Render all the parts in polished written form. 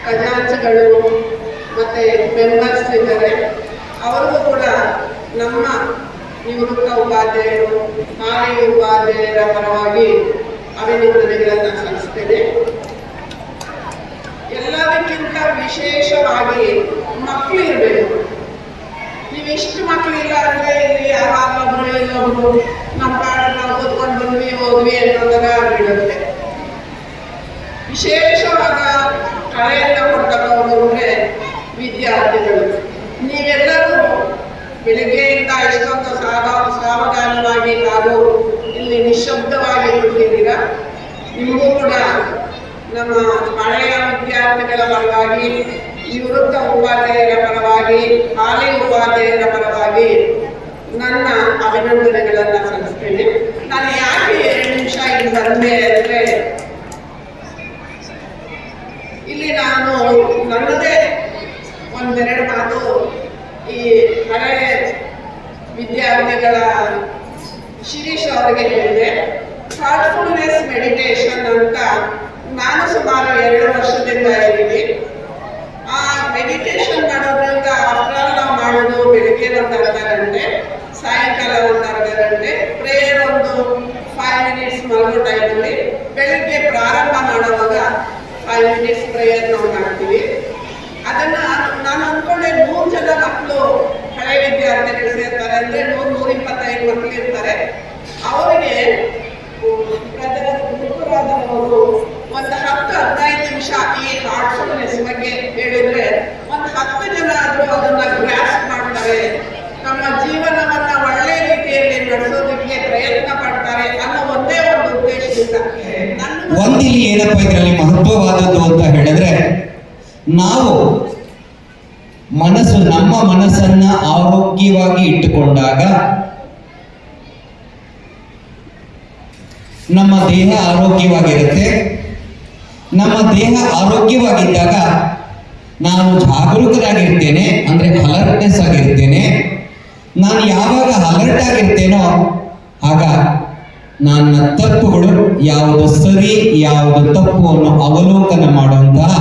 ಖಜಾಂಚಿಗಳು ಮತ್ತೆ ಮೆಂಬರ್ಸ್ ಇದ್ದಾರೆ. ಅವರಿಗೂ ಕೂಡ ನಮ್ಮ ನಿವೃತ್ತ ಉಪಾಧ್ಯಾಯರು, ಹಾಲಿ ಉಪಾಧ್ಯಾಯರ ಪರವಾಗಿ ಅಭಿನಂದನೆಗಳನ್ನು ಸಲ್ಲಿಸ್ತೇನೆ. ಎಲ್ಲದಕ್ಕಿಂತ ವಿಶೇಷವಾಗಿ ಮಕ್ಕಳು ಇರಬೇಕು. ನೀವಿಷ್ಟು ಮಕ್ಕಳು ಇಲ್ಲ ಅಂದರೆ ಇಲ್ಲಿ ಯಾವಾಗಲೊಬ್ರು ಇಲ್ಲೊಬ್ರು ನಮ್ಮ ಪಾಡನ್ನು ನಾವು ಕೂತ್ಕೊಂಡು ಬಂದ್ವಿ ಹೋದ್ವಿ ಅನ್ನೋದರ ಬಿಡುತ್ತೆ. ವಿಶೇಷವಾದ ಕಳೆಯನ್ನು ಕೊಡ್ತಕ್ಕವರು ಅಂದರೆ ವಿದ್ಯಾರ್ಥಿಗಳು. ನೀವೆಲ್ಲರೂ ಬೆಳಿಗ್ಗೆಯಿಂದ ಇಷ್ಟೊಂದು ಸಾವಧಾನವಾಗಿ ಹಾಗೂ ಇಲ್ಲಿ ನಿಶಬ್ದವಾಗಿ ಕೂತಿದ್ದೀರಾ. ನಿಮಗೂ ಕೂಡ ನಮ್ಮ ಹಳೆಯ ವಿದ್ಯಾರ್ಥಿಗಳ ಪರವಾಗಿ, ನಿವೃತ್ತ ಉಪಾಧ್ಯಾಯರ ಪರವಾಗಿ, ಹಾಲಿ ಉಪಾಧ್ಯಾಯರ ಪರವಾಗಿ ನನ್ನ ಅಭಿನಂದನೆಗಳನ್ನು ಸಲ್ಲಿಸ್ತೇನೆ. ನಾನು ಯಾಕೆ 2 ನಿಮಿಷ ಇಲ್ಲಿ ಬಂದೆ ಅಂದರೆ, ಇಲ್ಲಿ ನಾನು ನನ್ನದೇ ಒಂದೆರಡು ಮಾತು ಈ ಹಳೆಯ ವಿದ್ಯಾರ್ಥಿಗಳ ಶಿರೀಶ್ ಅವರಿಗೆ ಹೇಳಿದೆ. ಥಾಟ್ಫುಲ್ನೆಸ್ ಮೆಡಿಟೇಷನ್ ಅಂತ ನಾನು ಸುಮಾರು 2 ವರ್ಷದಿಂದ ಇದ್ದೀನಿ. ಆ ಮೆಡಿಟೇಷನ್ ಮಾಡೋದ್ರಿಂದ ಆಫ್ಟರ್ ನಾವು ಮಾಡೋದು ಬೆಳಿಗ್ಗೆ ಒಂದು ಅರ್ಧ ಗಂಟೆ, ಸಾಯಂಕಾಲ ಒಂದು ಅರ್ಧ ಗಂಟೆ, ಪ್ರೇಯರ್ ಒಂದು 5 ಮಿನಿಟ್ಸ್ ಮಲಗೋ ಟೈಮಲ್ಲಿ, ಬೆಳಿಗ್ಗೆ ಪ್ರಾರಂಭ ಮಾಡುವಾಗ 5 ಮಿನಿಟ್ಸ್ ಪ್ರೇಯರ್ ನಾವು ಮಾಡ್ತೀವಿ. ಅದನ್ನು ನಾನು ಅಂದ್ಕೊಂಡೆ 100 ಜನ ಮಕ್ಕಳು ಹಳೆ ವಿದ್ಯಾರ್ಥಿಗಳು ಸೇರ್ತಾರೆ ಅಂದರೆ 100-125 ಮಕ್ಕಳು ಇರ್ತಾರೆ. ಅವರಿಗೆ ಗುರುರಾದವರು ಒಂದು 10-15 ನಿಮಿಷ ಈ ಹಾರ್ಟ್ಫುಲ್ನೆಸ್ ಬಗ್ಗೆ ಹೇಳಿದ್ರೆ ಒಂದು 10 ಜನ ಆದರೂ ಅದನ್ನ ಗ್ರಾಸ್ಪ್ ಮಾಡ್ತಾರೆ, ನಮ್ಮ ಜೀವನವನ್ನ ಒಳ್ಳೆ ರೀತಿಯಲ್ಲಿ ನಡೆಸೋದಕ್ಕೆ ಪ್ರಯತ್ನ ಪಡ್ತಾರೆ ಅನ್ನೋ ಒಂದೇ ಒಂದು ಉದ್ದೇಶದಿಂದ ಒಂದಿಲ್ಲಿ ಏನಪ್ಪ ಇದರಲ್ಲಿ ಮಹತ್ವವಾದದ್ದು ಅಂತ ಹೇಳಿದ್ರೆ, ನಾವು ನಮ್ಮ ಮನಸ್ಸನ್ನ ಆರೋಗ್ಯವಾಗಿ ಇಟ್ಟುಕೊಂಡಾಗ ನಮ್ಮ ದೇಹ ಆರೋಗ್ಯವಾಗಿರುತ್ತೆ. ನಮ್ಮ ದೇಹ ಆರೋಗ್ಯವಾಗಿದ್ದಾಗ ನಾನು ಜಾಗರೂಕರಾಗಿರ್ತೇನೆ, ಅಂದ್ರೆ ಅಲರ್ಟ್ನೆಸ್ ಆಗಿರ್ತೇನೆ. ನಾನು ಯಾವಾಗ ಅಲರ್ಟ್ ಆಗಿರ್ತೇನೋ ಆಗ ನನ್ನ ತಪ್ಪುಗಳು ಯಾವುದು ಸರಿ ಯಾವುದು ತಪ್ಪು ಅನ್ನೋ ಅವಲೋಕನ ಮಾಡುವಂತಹ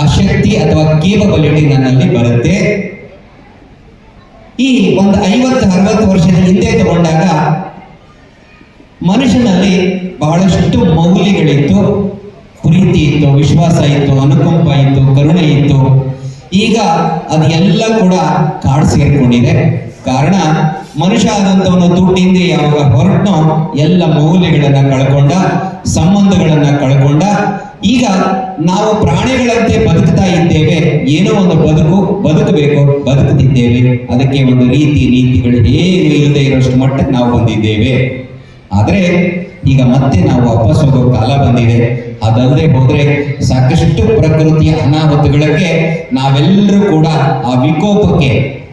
ಆ ಶಕ್ತಿ ಅಥವಾ ಕೇಪಬಿಲಿಟಿ ನನ್ನಲ್ಲಿ ಬರುತ್ತೆ. ಈ ಒಂದು 50-60 ವರ್ಷದ ಹಿಂದೆ ತಗೊಂಡಾಗ ಮನುಷ್ಯನಲ್ಲಿ ಬಹಳಷ್ಟು ಮೌಲ್ಯಗಳಿತ್ತು. ಪ್ರೀತಿ ಇತ್ತು, ವಿಶ್ವಾಸ ಇತ್ತು, ಅನುಕಂಪ ಇತ್ತು, ಕರುಣೆ ಇತ್ತು. ಈಗ ಅದೆಲ್ಲ ಕೂಡ ಕಾಡು ಸೇರಿಕೊಂಡಿದೆ. ಕಾರಣ ಮನುಷ್ಯ ಆದಂಥವನು ದುಡ್ಡಿಂದ ಯಾವಾಗ ಹೊರಟನೋ ಎಲ್ಲ ಮೌಲ್ಯಗಳನ್ನ ಕಳ್ಕೊಂಡ, ಸಂಬಂಧಗಳನ್ನ ಕಳ್ಕೊಂಡ. ಈಗ ನಾವು ಪ್ರಾಣಿಗಳಂತೆ ಬದುಕ್ತಾ ಇದ್ದೇವೆ. ಏನೋ ಒಂದು ಬದುಕಬೇಕು, ಬದುಕುತ್ತಿದ್ದೇವೆ. ಅದಕ್ಕೆ ಒಂದು ನೀತಿಗಳು ಏನು ಇಲ್ಲದೆ ಇರೋಷ್ಟು ಮಟ್ಟಕ್ಕೆ ನಾವು ಬಂದಿದ್ದೇವೆ. ಆದರೆ ಈಗ ಮತ್ತೆ ನಾವು ವಾಪಸ್ ಹೋಗೋ ಕಾಲ ಬಂದಿದೆ. ಅದಲ್ಲದೆ ಹೋದ್ರೆ ಸಾಕಷ್ಟು ಪ್ರಕೃತಿಯ ಅನಾಹುತಗಳಿಗೆ ನಾವೆಲ್ಲರೂ ಕೂಡ ಆ ವಿಕೋಪಕ್ಕೆ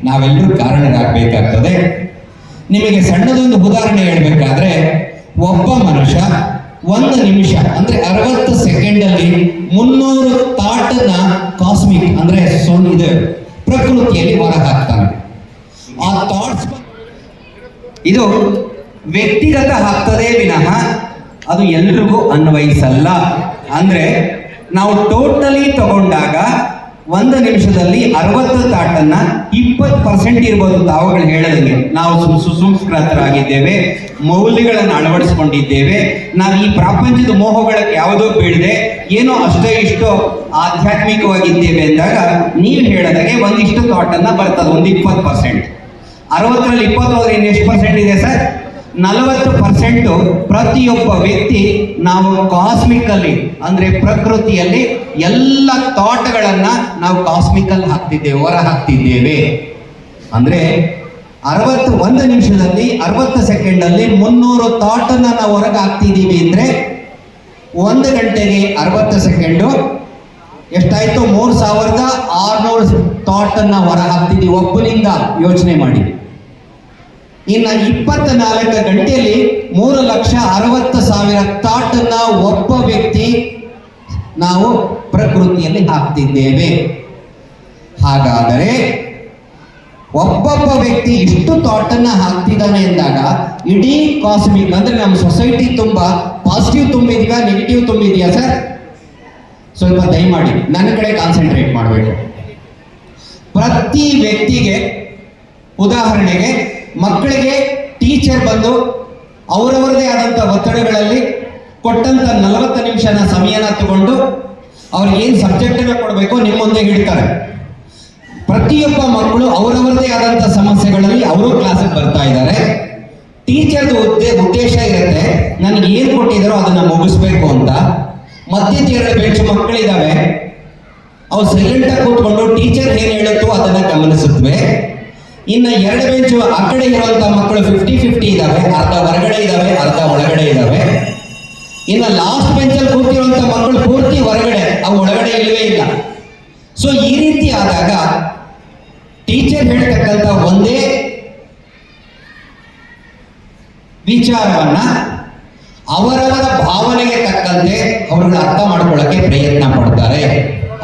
ನಾವೆಲ್ಲರೂ ಕಾರಣರಾಗಬೇಕಾಗ್ತದೆ. ನಿಮಗೆ ಸಣ್ಣದೊಂದು ಉದಾಹರಣೆ ಹೇಳ್ಬೇಕಾದ್ರೆ, ಒಬ್ಬ ಮನುಷ್ಯ 1 ನಿಮಿಷ ಅಂದ್ರೆ 60 ಸೆಕೆಂಡಲ್ಲಿ 300 ಥಾಟ್ನ ಕಾಸ್ಮಿಕ್ ಅಂದ್ರೆ ಇದು ಪ್ರಕೃತಿಯಲ್ಲಿ ಹೊರ ಹಾಕ್ತಾನೆ. ಆ ಥಾಟ್ಸ್ ಇದು ವ್ಯಕ್ತಿಗತ ಆಗ್ತದೆ ವಿನಃ ಅದು ಎಲ್ರಿಗೂ ಅನ್ವಯಿಸಲ್ಲ. ಅಂದ್ರೆ ನಾವು ಟೋಟಲಿ ತಗೊಂಡಾಗ 1 ನಿಮಿಷದಲ್ಲಿ 60 ಥಾಟನ್ನ 20% ಇರ್ಬೋದು. ತಾವುಗಳು ಹೇಳದಂಗೆ ನಾವು ಸುಸಂಸ್ಕೃತರಾಗಿದ್ದೇವೆ, ಮೌಲ್ಯಗಳನ್ನು ಅಳವಡಿಸ್ಕೊಂಡಿದ್ದೇವೆ. ನಾವು ಈ ಪ್ರಪಂಚದ ಮೋಹಗಳಿಗೆ ಯಾವುದೋ ಬೀಳದೆ ಏನೋ ಅಷ್ಟೋ ಇಷ್ಟೋ ಆಧ್ಯಾತ್ಮಿಕವಾಗಿದ್ದೇವೆ ಅಂದಾಗ ನೀವು ಹೇಳದಾಗೆ ಒಂದಿಷ್ಟು ಥಾಟನ್ನ ಬರ್ತದೆ, ಒಂದು 20%. 60ರಲ್ಲಿ 20 ಹೋದ್ರೆ ಇನ್ನು ಎಷ್ಟು ಪರ್ಸೆಂಟ್ ಇದೆ ಸರ್? 40% ಪ್ರತಿಯೊಬ್ಬ ವ್ಯಕ್ತಿ ನಾವು ಕಾಸ್ಮಿಕಲ್ಲಿ ಅಂದ್ರೆ ಪ್ರಕೃತಿಯಲ್ಲಿ ಎಲ್ಲ ಥಾಟ್ಗಳನ್ನ ನಾವು ಕಾಸ್ಮಿಕಲ್ಲಿ ಹಾಕ್ತಿದ್ದೇವೆ, ಹೊರ ಹಾಕ್ತಿದ್ದೇವೆ. ಅಂದ್ರೆ 1 ನಿಮಿಷದಲ್ಲಿ 60 ಸೆಕೆಂಡಲ್ಲಿ 300 ಥಾಟನ್ನ ನಾವು ಹೊರಗೆ ಹಾಕ್ತಿದ್ದೀವಿ ಅಂದ್ರೆ 1 ಗಂಟೆಗೆ 60 ಸೆಕೆಂಡು ಎಷ್ಟಾಯ್ತು? 3600 ಥಾಟನ್ನ ಹೊರ ಹಾಕ್ತಿದ್ದೀವಿ ಒಬ್ಬನಿಂದ. ಯೋಚನೆ ಮಾಡಿ. ಇನ್ನು 24 ಗಂಟೆಯಲ್ಲಿ 3,60,000 ಥಾಟನ್ನ ಒಬ್ಬ ವ್ಯಕ್ತಿ ನಾವು ಪ್ರಕೃತಿಯಲ್ಲಿ ಹಾಕ್ತಿದ್ದೇವೆ. ಹಾಗಾದರೆ ಒಬ್ಬೊಬ್ಬ ವ್ಯಕ್ತಿ ಇಷ್ಟು ಥಾಟನ್ನ ಹಾಕ್ತಿದ್ದಾನೆ ಅಂದಾಗ ಇಡೀ ಕಾಸ್ಮಿಕ್ ಅಂದ್ರೆ ನಮ್ಮ ಸೊಸೈಟಿ ತುಂಬಾ ಪಾಸಿಟಿವ್ ತುಂಬಿದ್ಯಾ ನೆಗೆಟಿವ್ ತುಂಬಿದ್ಯಾ ಸರ್? ಸ್ವಲ್ಪ ದಯಮಾಡಿ ನನ್ನ ಕಡೆ ಕಾನ್ಸಂಟ್ರೇಟ್ ಮಾಡಬೇಕು. ಪ್ರತಿ ವ್ಯಕ್ತಿಗೆ, ಉದಾಹರಣೆಗೆ ಮಕ್ಕಳಿಗೆ ಟೀಚರ್ ಬಂದು ಅವರವರದೇ ಆದಂಥ ಒತ್ತಡಗಳಲ್ಲಿ ಕೊಟ್ಟಂತ 40 ನಿಮಿಷನ ಸಮಯನ ತಗೊಂಡು ಅವ್ರಿಗೆ ಏನು ಸಬ್ಜೆಕ್ಟನ್ನು ಕೊಡಬೇಕು ನಿಮ್ಮ ಮುಂದೆ ಇಡ್ತಾರೆ. ಪ್ರತಿಯೊಬ್ಬ ಮಕ್ಕಳು ಅವರವರದೇ ಆದಂಥ ಸಮಸ್ಯೆಗಳಲ್ಲಿ ಅವರು ಕ್ಲಾಸಿಗೆ ಬರ್ತಾ ಇದ್ದಾರೆ. ಟೀಚರ್ದು ಉದ್ದೇಶ ಇರುತ್ತೆ, ನನಗೆ ಏನು ಕೊಟ್ಟಿದ್ದಾರೋ ಅದನ್ನ ಮುಗಿಸ್ಬೇಕು ಅಂತ. ಮಧ್ಯದ 2 ಬೆಂಚ್ ಮಕ್ಕಳಿದ್ದಾವೆ, ಅವು ಸೈಲೆಂಟಾಗಿ ಕೂತ್ಕೊಂಡು ಟೀಚರ್ ಏನು ಹೇಳುತ್ತೋ ಅದನ್ನ ಗಮನಿಸುತ್ತವೆ. ಇನ್ನು 2 ಬೆಂಚು ಆ ಕಡೆ ಇರುವಂತ ಮಕ್ಕಳು 50-50 ಇದ್ದಾವೆ, ಅರ್ಧ ಹೊರಗಡೆ ಇದ್ದಾವೆ, ಅರ್ಧ ಒಳಗಡೆ ಇದ್ದಾವೆ. ಇನ್ನು ಲಾಸ್ಟ್ ಬೆಂಚಲ್ಲಿ ಕೂತಿರುವಂತ ಮಕ್ಕಳು ಪೂರ್ತಿ ಹೊರಗಡೆ, ಅವು ಒಳಗಡೆ ಇಲ್ಲವೇ ಇಲ್ಲ. ಸೊ ಈ ರೀತಿ ಆದಾಗ ಟೀಚರ್ ಹೇಳ್ತಕ್ಕಂಥ ಒಂದೇ ವಿಚಾರವನ್ನ ಅವರವರ ಭಾವನೆಗೆ ತಕ್ಕಂತೆ ಅವರುಗಳು ಅರ್ಥ ಮಾಡ್ಕೊಳ್ಳಕ್ಕೆ ಪ್ರಯತ್ನ ಪಡ್ತಾರೆ.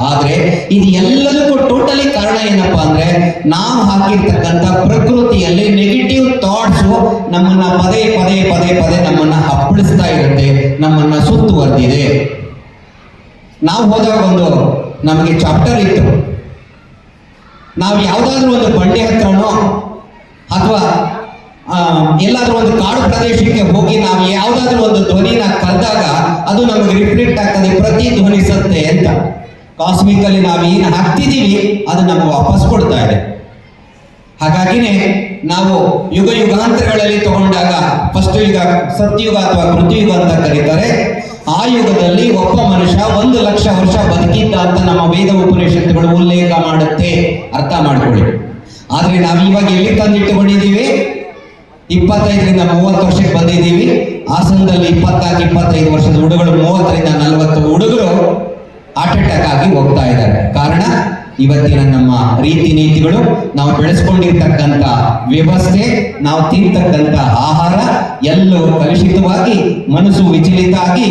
ಆದ್ರೆ ಇದು ಎಲ್ಲದಕ್ಕೂ ಟೋಟಲಿ ಕಾರಣ ಏನಪ್ಪಾ ಅಂದ್ರೆ ನಾವು ಹಾಕಿರ್ತಕ್ಕಂಥ ಪ್ರಕೃತಿಯಲ್ಲಿ ನೆಗೆಟಿವ್ ಥಾಟ್ಸ್ ನಮ್ಮನ್ನ ಪದೇ ಪದೇ ಪದೇ ಪದೇ ನಮ್ಮನ್ನ ಅಪ್ಪಳಿಸ್ತಾ ಇರುತ್ತೆ, ನಮ್ಮನ್ನ ಸುತ್ತುವರೆದಿದೆ. ನಾವು ಹೋದಾಗ ನಮಗೆ ಚಾಪ್ಟರ್ ಇತ್ತು, ನಾವು ಯಾವುದಾದ್ರೂ ಒಂದು ಬಂಡೆ ಹತ್ರನೋ ಅಥವಾ ಎಲ್ಲಾದ್ರೂ ಒಂದು ಕಾಡು ಪ್ರದೇಶಕ್ಕೆ ಹೋಗಿ ನಾವು ಯಾವುದಾದ್ರೂ ಒಂದು ಧ್ವನಿನ ಕರೆದಾಗ ಅದು ನಮಗೆ ರಿಫ್ಲೆಕ್ಟ್ ಆಗ್ತದೆ, ಪ್ರತಿ ಧ್ವನಿಸುತ್ತೆ ಅಂತ. ಕಾಸ್ಮಿಕಲ್ಲಿ ನಾವು ಏನು ಹಾಕ್ತಿದ್ದೀವಿ ಅದು ನಮಗೆ ವಾಪಸ್ ಕೊಡ್ತಾ ಇದೆ. ಹಾಗಾಗಿನೇ ನಾವು ಯುಗಾಂತರಗಳಲ್ಲಿ ತಗೊಂಡಾಗ ಫಸ್ಟ್ ಯುಗ ಸತ್ಯುಗ ಅಥವಾ ಕೃತಯುಗ ಅಂತ ಕರೀತಾರೆ. ಆ ಯುಗದಲ್ಲಿ ಒಬ್ಬ ಮನುಷ್ಯ 1,00,000 ವರ್ಷ ಬದುಕಿದ್ದ ಅಂತ ನಮ್ಮ ವೇದ ಉಪನಿಷತ್ತುಗಳು ಉಲ್ಲೇಖ ಮಾಡುತ್ತೆ, ಅರ್ಥ ಮಾಡ್ಕೊಳ್ಳಿ. ಆದ್ರೆ ನಾವು ಇವಾಗ ಎಲ್ಲಿ ತಂದಿಟ್ಟುಕೊಂಡಿದ್ದೀವಿ? 25ರಿಂದ 30 ವರ್ಷಕ್ಕೆ ಬಂದಿದ್ದೀವಿ. ಹಾಸನದಲ್ಲಿ 24-25 ವರ್ಷದ ಹುಡುಗರು, 30ರಿಂದ 40 ಹುಡುಗರು ಹಾರ್ಟ್ ಅಟ್ಯಾಕ್ ಆಗಿ ಹೋಗ್ತಾ ಇದ್ದಾರೆ. ಕಾರಣ ಇವತ್ತಿನ ನಮ್ಮ ರೀತಿ ನೀತಿಗಳು, ನಾವು ಬೆಳೆಸ್ಕೊಂಡಿರ್ತಕ್ಕಂಥ ವ್ಯವಸ್ಥೆ, ನಾವು ತಿಂತಕ್ಕಂಥ ಆಹಾರ ಎಲ್ಲವೂ ಕಲುಷಿತವಾಗಿ ಮನಸ್ಸು ವಿಚಲಿತ ಆಗಿ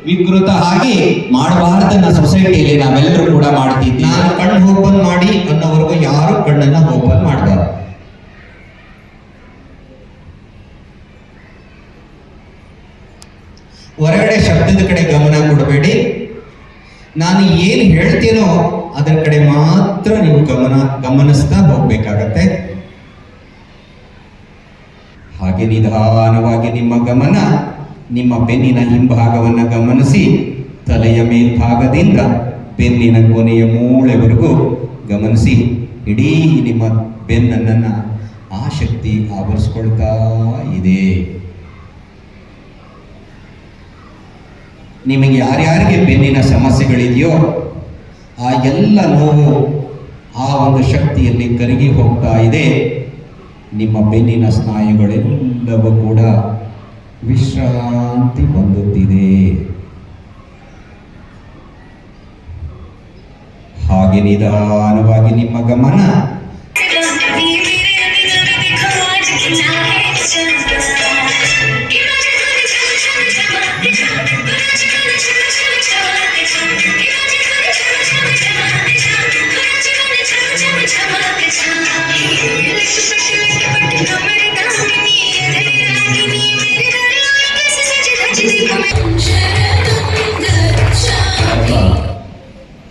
ವಿಕೃತ ಆಗಿ ಮಾಡಬಾರ್ದನ್ನ ಸೊಸೈಟಿಯಲ್ಲಿ ನಾವೆಲ್ಲರೂ ಕೂಡ ಮಾಡ್ತಿದ್ವಿ. ನಾನು ಕಣ್ಣು ಓಪನ್ ಮಾಡಿ ಅನ್ನೋವರೆಗೂ ಯಾರು ಕಣ್ಣನ್ನ ಓಪನ್ ಮಾಡಬಾರ್ದು. ಹೊರಗಡೆ ಶಬ್ದದ ಕಡೆ ಗಮನ ಕೊಡಬೇಡಿ. ನಾನು ಏನು ಹೇಳ್ತೀನೋ ಅದರ ಕಡೆ ಮಾತ್ರ ನೀವು ಗಮನಿಸ್ತಾ ಹೋಗ್ಬೇಕಾಗತ್ತೆ. ಹಾಗೆ ನಿಧಾನವಾಗಿ ನಿಮ್ಮ ಗಮನ ನಿಮ್ಮ ಬೆನ್ನಿನ ಹಿಂಭಾಗವನ್ನು ಗಮನಿಸಿ, ತಲೆಯ ಮೇಲ್ಭಾಗದಿಂದ ಬೆನ್ನಿನ ಕೊನೆಯ ಮೂಳೆವರೆಗೂ ಗಮನಿಸಿ. ಇಡೀ ನಿಮ್ಮ ಬೆನ್ನನ್ನು ಆ ಶಕ್ತಿ ಆವರಿಸ್ಕೊಳ್ತಾ ಇದೆ. ನಿಮಗೆ ಯಾರ್ಯಾರಿಗೆ ಬೆನ್ನಿನ ಸಮಸ್ಯೆಗಳಿದೆಯೋ ಆ ಎಲ್ಲ ನೋವು ಆ ಒಂದು ಶಕ್ತಿಯಲ್ಲಿ ಕರಗಿ ಹೋಗ್ತಾ ಇದೆ. ನಿಮ್ಮ ಬೆನ್ನಿನ ಸ್ನಾಯುಗಳೆಲ್ಲವೂ ಕೂಡ ವಿಶ್ರಾಂತಿ ಹೊಂದುತ್ತಿದೆ. ಹಾಗೆ ನಿಧಾನವಾಗಿ ನಿಮ್ಮ ಗಮನ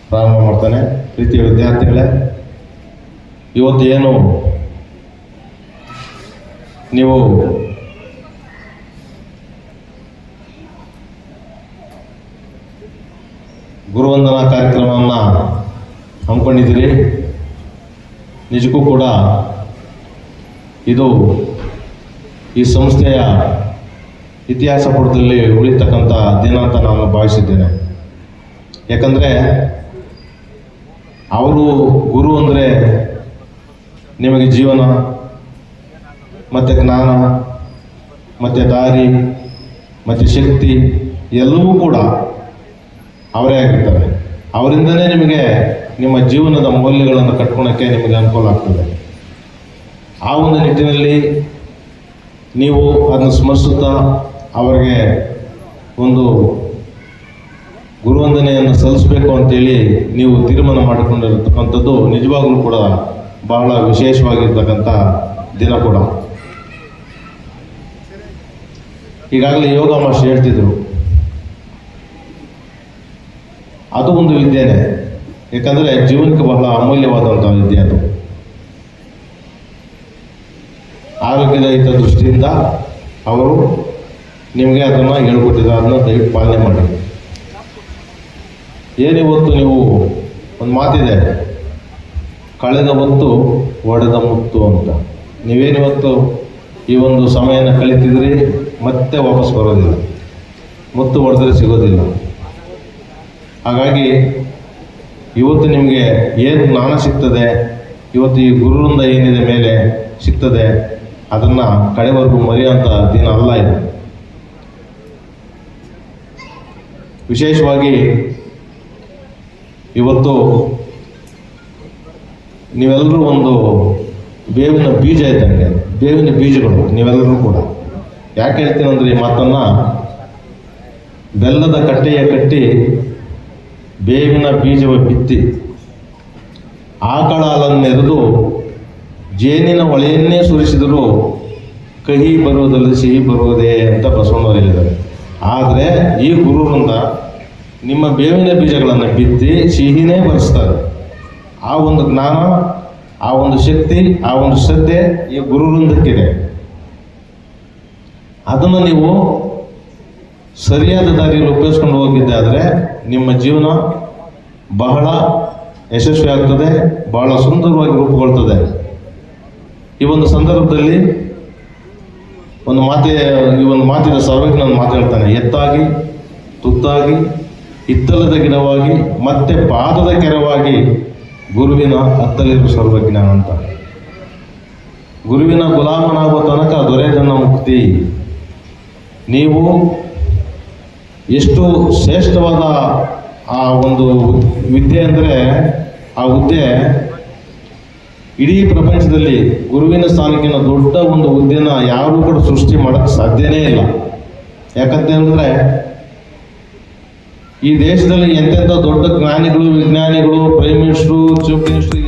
ಪ್ರಾರಂಭ ಮಾಡ್ತಾನೆ. ಪ್ರೀತಿಯ ವಿದ್ಯಾರ್ಥಿಗಳೇ, ಇವತ್ತು ಏನು ನೀವು ಗುರುವಂದನಾ ಕಾರ್ಯಕ್ರಮವನ್ನು ಹಮ್ಮಿಕೊಂಡಿದ್ದೀರಿ. ನಿಜಕ್ಕೂ ಕೂಡ ಇದು ಈ ಸಂಸ್ಥೆಯ ಇತಿಹಾಸ ಪುಟದಲ್ಲಿ ಉಳಿತಕ್ಕಂಥ ದಿನ ಅಂತ ನಾನು ಭಾವಿಸಿದ್ದೇನೆ. ಯಾಕಂದರೆ ಅವರು ಗುರು ಅಂದರೆ ನಿಮಗೆ ಜೀವನ ಮತ್ತು ಜ್ಞಾನ ಮತ್ತು ದಾರಿ ಮತ್ತು ಶಕ್ತಿ ಎಲ್ಲವೂ ಕೂಡ ಅವರೇ ಆಗಿರ್ತಾರೆ. ಅವರಿಂದಲೇ ನಿಮಗೆ ನಿಮ್ಮ ಜೀವನದ ಮೌಲ್ಯಗಳನ್ನು ಕಟ್ಕೊಳಕ್ಕೆ ನಿಮಗೆ ಅನುಕೂಲ ಆಗ್ತದೆ. ಆ ಒಂದು ನಿಟ್ಟಿನಲ್ಲಿ ನೀವು ಅದನ್ನು ಸ್ಮರಿಸುತ್ತಾ ಅವರಿಗೆ ಒಂದು ಗುರುವಂದನೆಯನ್ನು ಸಲ್ಲಿಸಬೇಕು ಅಂತೇಳಿ ನೀವು ತೀರ್ಮಾನ ಮಾಡಿಕೊಂಡಿರತಕ್ಕಂಥದ್ದು ನಿಜವಾಗಲೂ ಕೂಡ ಬಹಳ ವಿಶೇಷವಾಗಿರ್ತಕ್ಕಂಥ ದಿನ ಕೂಡ. ಈಗಾಗಲೇ ಯೋಗ ಮಾಸ್ಟರ್ ಹೇಳ್ತಿದ್ರು, ಅದು ಒಂದು ವಿದ್ಯೆನೇ. ಯಾಕಂದರೆ ಜೀವನಕ್ಕೆ ಬಹಳ ಅಮೂಲ್ಯವಾದಂಥ ವಿದ್ಯೆ ಅದು. ಆರೋಗ್ಯದ ಹಿತದೃಷ್ಟಿಯಿಂದ ಅವರು ನಿಮಗೆ ಅದನ್ನು ಹೇಳ್ಕೊಟ್ಟಿದ್ದಾರೆ, ಅದನ್ನು ದಯವಿಟ್ಟು ಪಾಲನೆ ಮಾಡಿ. ಏನಿವತ್ತು ನೀವು ಒಂದು ಮಾತಿದೆ, ಕಳೆದ ಹೊತ್ತು ಒಡೆದ ಮುತ್ತು ಅಂತ. ನೀವೇನಿವತ್ತು ಈ ಒಂದು ಸಮಯನ ಕಳೀತಿದ್ರಿ, ಮತ್ತೆ ವಾಪಸ್ ಬರೋದಿಲ್ಲ, ಮುತ್ತು ಹೊಡೆದ್ರೆ ಸಿಗೋದಿಲ್ಲ. ಹಾಗಾಗಿ ಇವತ್ತು ನಿಮಗೆ ಏನು ಜ್ಞಾನ ಸಿಗ್ತದೆ, ಇವತ್ತು ಈ ಗುರುವಿಂದ ಏನಿದೆ ಮೇಲೆ ಸಿಗ್ತದೆ, ಅದನ್ನು ಕಡೆವರೆಗೂ ಮರೆಯುವಂಥ ದಿನ ಅಲ್ಲ ಇದು. ವಿಶೇಷವಾಗಿ ಇವತ್ತು ನೀವೆಲ್ಲರೂ ಒಂದು ಬೇವಿನ ಬೀಜ ಇದ್ದಂಗೆ, ಬೇವಿನ ಬೀಜಗಳು ನೀವೆಲ್ಲರೂ ಕೂಡ. ಯಾಕೆ ಹೇಳ್ತೀನಿ ಅಂದರೆ, ಈ ಮಾತನ್ನು ಬೆಲ್ಲದ ಕಟ್ಟೆಯ ಕಟ್ಟಿ ಬೇವಿನ ಬೀಜವ ಬಿತ್ತಿ ಆಕಳ ಹಾಲನ್ನೆರೆದು ಜೇನಿನ ಹೊಳೆಯನ್ನೇ ಸುರಿಸಿದರೂ ಕಹಿ ಬರುವುದಲ್ಲ ಸಿಹಿ ಬರುವುದೇ ಅಂತ ಬಸವಣ್ಣವರು ಹೇಳಿದ್ದಾರೆ. ಆದರೆ ಈ ಗುರುವಿನಿಂದ ನಿಮ್ಮ ಬೇವಿನ ಬೀಜಗಳನ್ನು ಬಿತ್ತಿ ಸಿಹಿನೇ ಬರೆಸ್ತಾರೆ. ಆ ಒಂದು ಜ್ಞಾನ, ಆ ಒಂದು ಶಕ್ತಿ, ಆ ಒಂದು ಶ್ರದ್ಧೆ ಈ ಗುರುವೃಂದಕ್ಕಿದೆ. ಅದನ್ನು ನೀವು ಸರಿಯಾದ ದಾರಿಯಲ್ಲಿ ಉಪಯೋಗಿಸ್ಕೊಂಡು ಹೋಗಿದ್ದೆ ಆದರೆ ನಿಮ್ಮ ಜೀವನ ಬಹಳ ಯಶಸ್ವಿ ಆಗ್ತದೆ, ಬಹಳ ಸುಂದರವಾಗಿ ರೂಪುಗೊಳ್ತದೆ. ಈ ಒಂದು ಸಂದರ್ಭದಲ್ಲಿ ಈ ಒಂದು ಮಾತಿನ ಸರ್ವಜ್ಞ ನಾನು ಮಾತಾಡ್ತಾನೆ, ಎತ್ತಾಗಿ ತುತ್ತಾಗಿ ಹಿತ್ತಲದ ಗಿಡವಾಗಿ ಮತ್ತೆ ಪಾದದ ಕೆರವಾಗಿ ಗುರುವಿನ ಹತ್ತಲಿರುವ ಸರ್ವಜ್ಞ ಅಂತ. ಗುರುವಿನ ಗುಲಾಮನಾಗುವ ತನಕ ದೊರೆಯದನ್ನ ಮುಕ್ತಿ. ನೀವು ಎಷ್ಟು ಶ್ರೇಷ್ಠವಾದ ಆ ಒಂದು ವಿದ್ಯೆ ಅಂದರೆ, ಆ ಹುದ್ದೆ ಇಡೀ ಪ್ರಪಂಚದಲ್ಲಿ ಗುರುವಿನ ಸ್ಥಾನಕ್ಕಿಂತ ದೊಡ್ಡ ಒಂದು ಹುದ್ದೆನ ಯಾರೂ ಕೂಡ ಸೃಷ್ಟಿ ಮಾಡೋಕ್ಕೆ ಸಾಧ್ಯನೇ ಇಲ್ಲ. ಯಾಕಂತ ಹೇಳಿದ್ರೆ, ಈ ದೇಶದಲ್ಲಿ ಎಂತೆಂಥ ದೊಡ್ಡ ಜ್ಞಾನಿಗಳು, ವಿಜ್ಞಾನಿಗಳು, ಪ್ರೈಮ್ ಮಿನಿಸ್ಟ್ರು, ಚೀಫ್ ಮಿನಿಸ್ಟ್ರು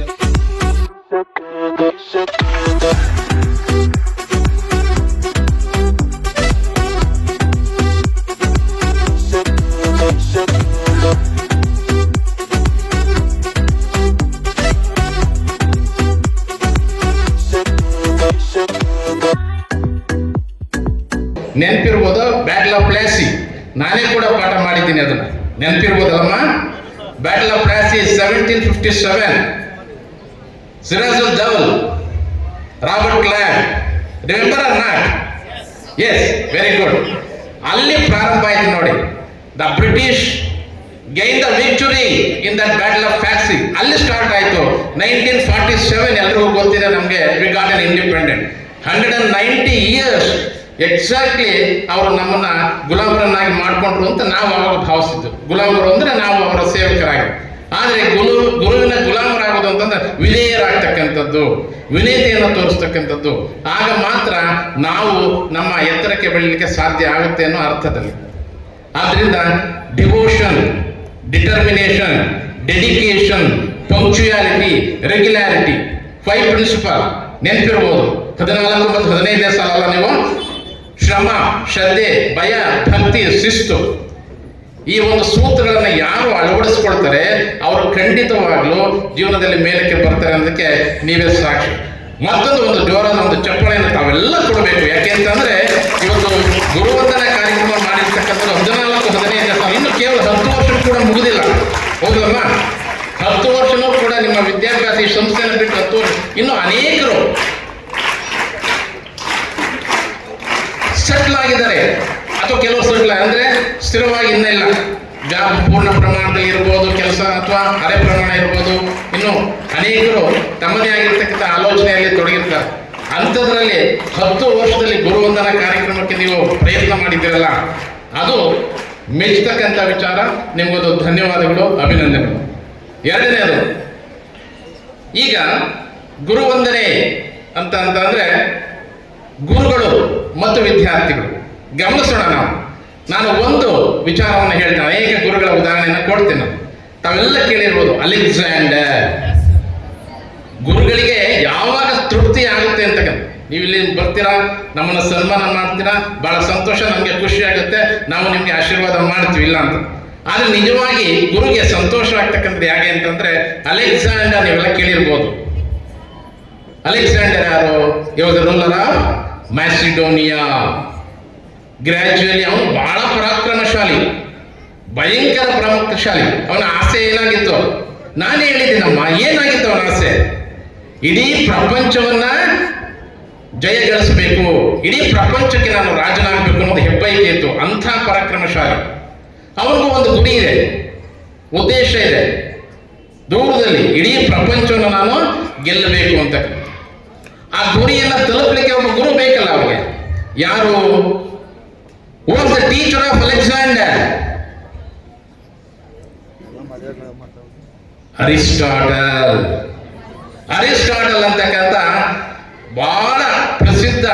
ನೆನಪಿರ್ಬೋದು. ಬ್ಯಾಟಲ್ ಆಫ್ ಪ್ಲಾಸಿ ನಾನೇ ಕೂಡ ಪಾಠ ಮಾಡಿದ್ದೀನಿ, ಅದನ್ನು ನೆನಪಿರ್ಬೋದಲ್ಲಮ್ಮ. Battle of Plassey 1757, Sirajul Daula, Robert Clive, remember or not? Yes, very good. ಅಲ್ಲಿ ಪ್ರಾರಂಭ ಆಯ್ತು ನೋಡಿ. The British gain the victory in that battle of Plassey. ಅಲ್ಲಿ ಸ್ಟಾರ್ಟ್ ಆಯಿತು. 1947 ಎಲ್ರಿಗೂ ಗೊತ್ತಿದೆ ನಮಗೆ, we got an independent. 190 years exactly ಅವರು ನಮ್ಮನ್ನ ಗುಲಾಮರನ್ನಾಗಿ ಮಾಡಿಕೊಂಡ್ರು ಅಂತ ನಾವು ಅವಾಗ ಭಾವಿಸಿದ್ದು. ಗುಲಾಮರು ಅಂದ್ರೆ ನಾವು ಅವರ ಸೇವಕರಾಗಿ. ಆದರೆ ಗುರುವಿನ ಗುಲಾಮರಾಗೋದು ಅಂತಂದ್ರೆ ವಿಧೇಯರಾಗ್ತಕ್ಕಂಥದ್ದು, ವಿನಯತೆಯನ್ನು ತೋರಿಸ್ತಕ್ಕಂಥದ್ದು. ಆಗ ಮಾತ್ರ ನಾವು ನಮ್ಮ ಎತ್ತರಕ್ಕೆ ಬೆಳೀಲಿಕ್ಕೆ ಸಾಧ್ಯ ಆಗುತ್ತೆ ಅನ್ನೋ ಅರ್ಥದಲ್ಲಿ. ಆದ್ರಿಂದ devotion, determination, dedication, punctuality, regularity, 5 principle ನೆನಪಿರ್ಬೋದು. 14 ಮತ್ತು 15ನೇ ಸಾಲ ಅಲ್ಲ ನೀವು? ಶ್ರಮ, ಶ್ರದ್ಧೆ, ಭಯ, ಭಕ್ತಿ, ಶಿಸ್ತು. ಈ ಒಂದು ಸೂತ್ರಗಳನ್ನು ಯಾರು ಅಳವಡಿಸ್ಕೊಳ್ತಾರೆ ಅವರು ಖಂಡಿತವಾಗ್ಲೂ ಜೀವನದಲ್ಲಿ ಮೇಲಕ್ಕೆ ಬರ್ತಾರೆ ಅನ್ನೋದಕ್ಕೆ ನೀವೇ ಸಾಕ್ಷಿ. ಮತ್ತೊಂದು ಒಂದು ಜೋರಾದ ಒಂದು ಚಪ್ಪಳೆಯನ್ನು ತಾವೆಲ್ಲ ಕೊಡಬೇಕು. ಯಾಕೆಂತಂದ್ರೆ ಇವತ್ತು ಗುರುವಂದನ ಕಾರ್ಯಕ್ರಮ ಮಾಡಿರ್ತಕ್ಕಂಥದ್ದು 14-15 ಸಾಲ, ಇನ್ನು ಕೇವಲ 10 ವರ್ಷ ಕೂಡ ಮುಗಿದಿಲ್ಲ. ಹೌದಮ್ಮ? 10 ವರ್ಷನೂ ಕೂಡ ನಿಮ್ಮ ವಿದ್ಯಾಭ್ಯಾಸ ಈ ಸಂಸ್ಥೆಯನ್ನು ಬಿಟ್ಟು 10 ವರ್ಷ, ಇನ್ನು ಅನೇಕರು ಸೆಟ್ಲ್ ಆಗಿದ್ದಾರೆ, ಅಥವಾ ಕೆಲವು ಸೆಟ್ಲ್ ಅಂದ್ರೆ ಸ್ಥಿರವಾಗಿ ಇನ್ನಿಲ್ಲ. ಜಾಬ್ ಪೂರ್ಣ ಪ್ರಮಾಣದಲ್ಲಿ ಇರ್ಬೋದು, ಕೆಲಸ ಅಥವಾ ಅರೆ ಪ್ರಮಾಣ ಇರ್ಬೋದು. ಇನ್ನು ಅನೇಕರು ತಮ್ಮದೇ ಆಗಿರ್ತಕ್ಕಂಥ ಆಲೋಚನೆಯಲ್ಲಿ ತೊಡಗಿರ್ತಾರೆ. ಅಂಥದ್ರಲ್ಲಿ 10 ವರ್ಷದಲ್ಲಿ ಗುರುವಂದನ ಕಾರ್ಯಕ್ರಮಕ್ಕೆ ನೀವು ಪ್ರಯತ್ನ ಮಾಡಿದ್ದೀರಲ್ಲ, ಅದು ಮೆಚ್ಚತಕ್ಕಂಥ ವಿಚಾರ. ನಿಮಗೊಂದು ಧನ್ಯವಾದಗಳು, ಅಭಿನಂದನೆಗಳು. ಎರಡನೇದು, ಈಗ ಗುರುವಂದನೆ ಅಂತಂದ್ರೆ ಗುರುಗಳು ಮತ್ತು ವಿದ್ಯಾರ್ಥಿಗಳು ಗಮನಿಸೋಣ. ನಾನು ಒಂದು ವಿಚಾರವನ್ನು ಹೇಳ್ತೇನೆ, ಅನೇಕ ಗುರುಗಳ ಉದಾಹರಣೆಯನ್ನು ಕೊಡ್ತೇನೆ. ತಾವೆಲ್ಲ ಕೇಳಿರ್ಬೋದು, ಅಲೆಕ್ಸಾಂಡರ್ ಗುರುಗಳಿಗೆ ಯಾವಾಗ ತೃಪ್ತಿ ಆಗುತ್ತೆ ಅಂತಕ್ಕಂಥ. ನೀವು ಇಲ್ಲಿ ಬರ್ತೀರಾ, ನಮ್ಮನ್ನು ಸನ್ಮಾನ ಮಾಡ್ತೀರಾ, ಬಹಳ ಸಂತೋಷ, ನಮಗೆ ಖುಷಿ ಆಗುತ್ತೆ, ನಾವು ನಿಮ್ಗೆ ಆಶೀರ್ವಾದ ಮಾಡ್ತೀವಿ, ಇಲ್ಲ ಅಂತ. ಆದ್ರೆ ನಿಜವಾಗಿ ಗುರುಗೆ ಸಂತೋಷ ಆಗ್ತಕ್ಕಂಥದ್ದು ಹೇಗೆ ಅಂತಂದ್ರೆ, ಅಲೆಕ್ಸಾಂಡರ್ ನೀವೆಲ್ಲ ಕೇಳಿರ್ಬೋದು. ಅಲೆಕ್ಸಾಂಡರ್ ಯಾರು? ಇವಾಗ ರೂಲರ್ ಆಫ್ ಮ್ಯಾಸಿಡೋನಿಯಾ. ಗ್ರಾಜುಯಲಿ ಅವನು ಬಹಳ ಪರಾಕ್ರಮಶಾಲಿ, ಭಯಂಕರ ಪ್ರಮುಖಶಾಲಿ. ಅವನ ಆಸೆ ಏನಾಗಿತ್ತು? ನಾನೇ ಹೇಳಿದ್ದೀನಮ್ಮ, ಏನಾಗಿತ್ತು ಅವನ ಆಸೆ? ಇಡೀ ಪ್ರಪಂಚವನ್ನ ಜಯಗಳಿಸಬೇಕು, ಇಡೀ ಪ್ರಪಂಚಕ್ಕೆ ನಾನು ರಾಜನಾಗಬೇಕು ಅನ್ನೋದು ಹೆಬ್ಬಯಕೆ ಇತ್ತು. ಅಂಥ ಪರಾಕ್ರಮಶಾಲಿ. ಅವನಿಗೂ ಒಂದು ಗುರಿ ಇದೆ, ಉದ್ದೇಶ ಇದೆ, ದೂರದಲ್ಲಿ ಇಡೀ ಪ್ರಪಂಚವನ್ನು ನಾನು ಗೆಲ್ಲಬೇಕು ಅಂತ. ಆ ಗುರಿಯನ್ನು ತಲುಪಲಿಕ್ಕೆ ಒಬ್ಬ ಗುರು ಬೇಕಲ್ಲ ಅವರಿಗೆ. ಯಾರು? Was the teacher of Alexander? Aristotle. Aristotle ಅಂತಕ್ಕಂಥ ಬಹಳ ಪ್ರಸಿದ್ಧ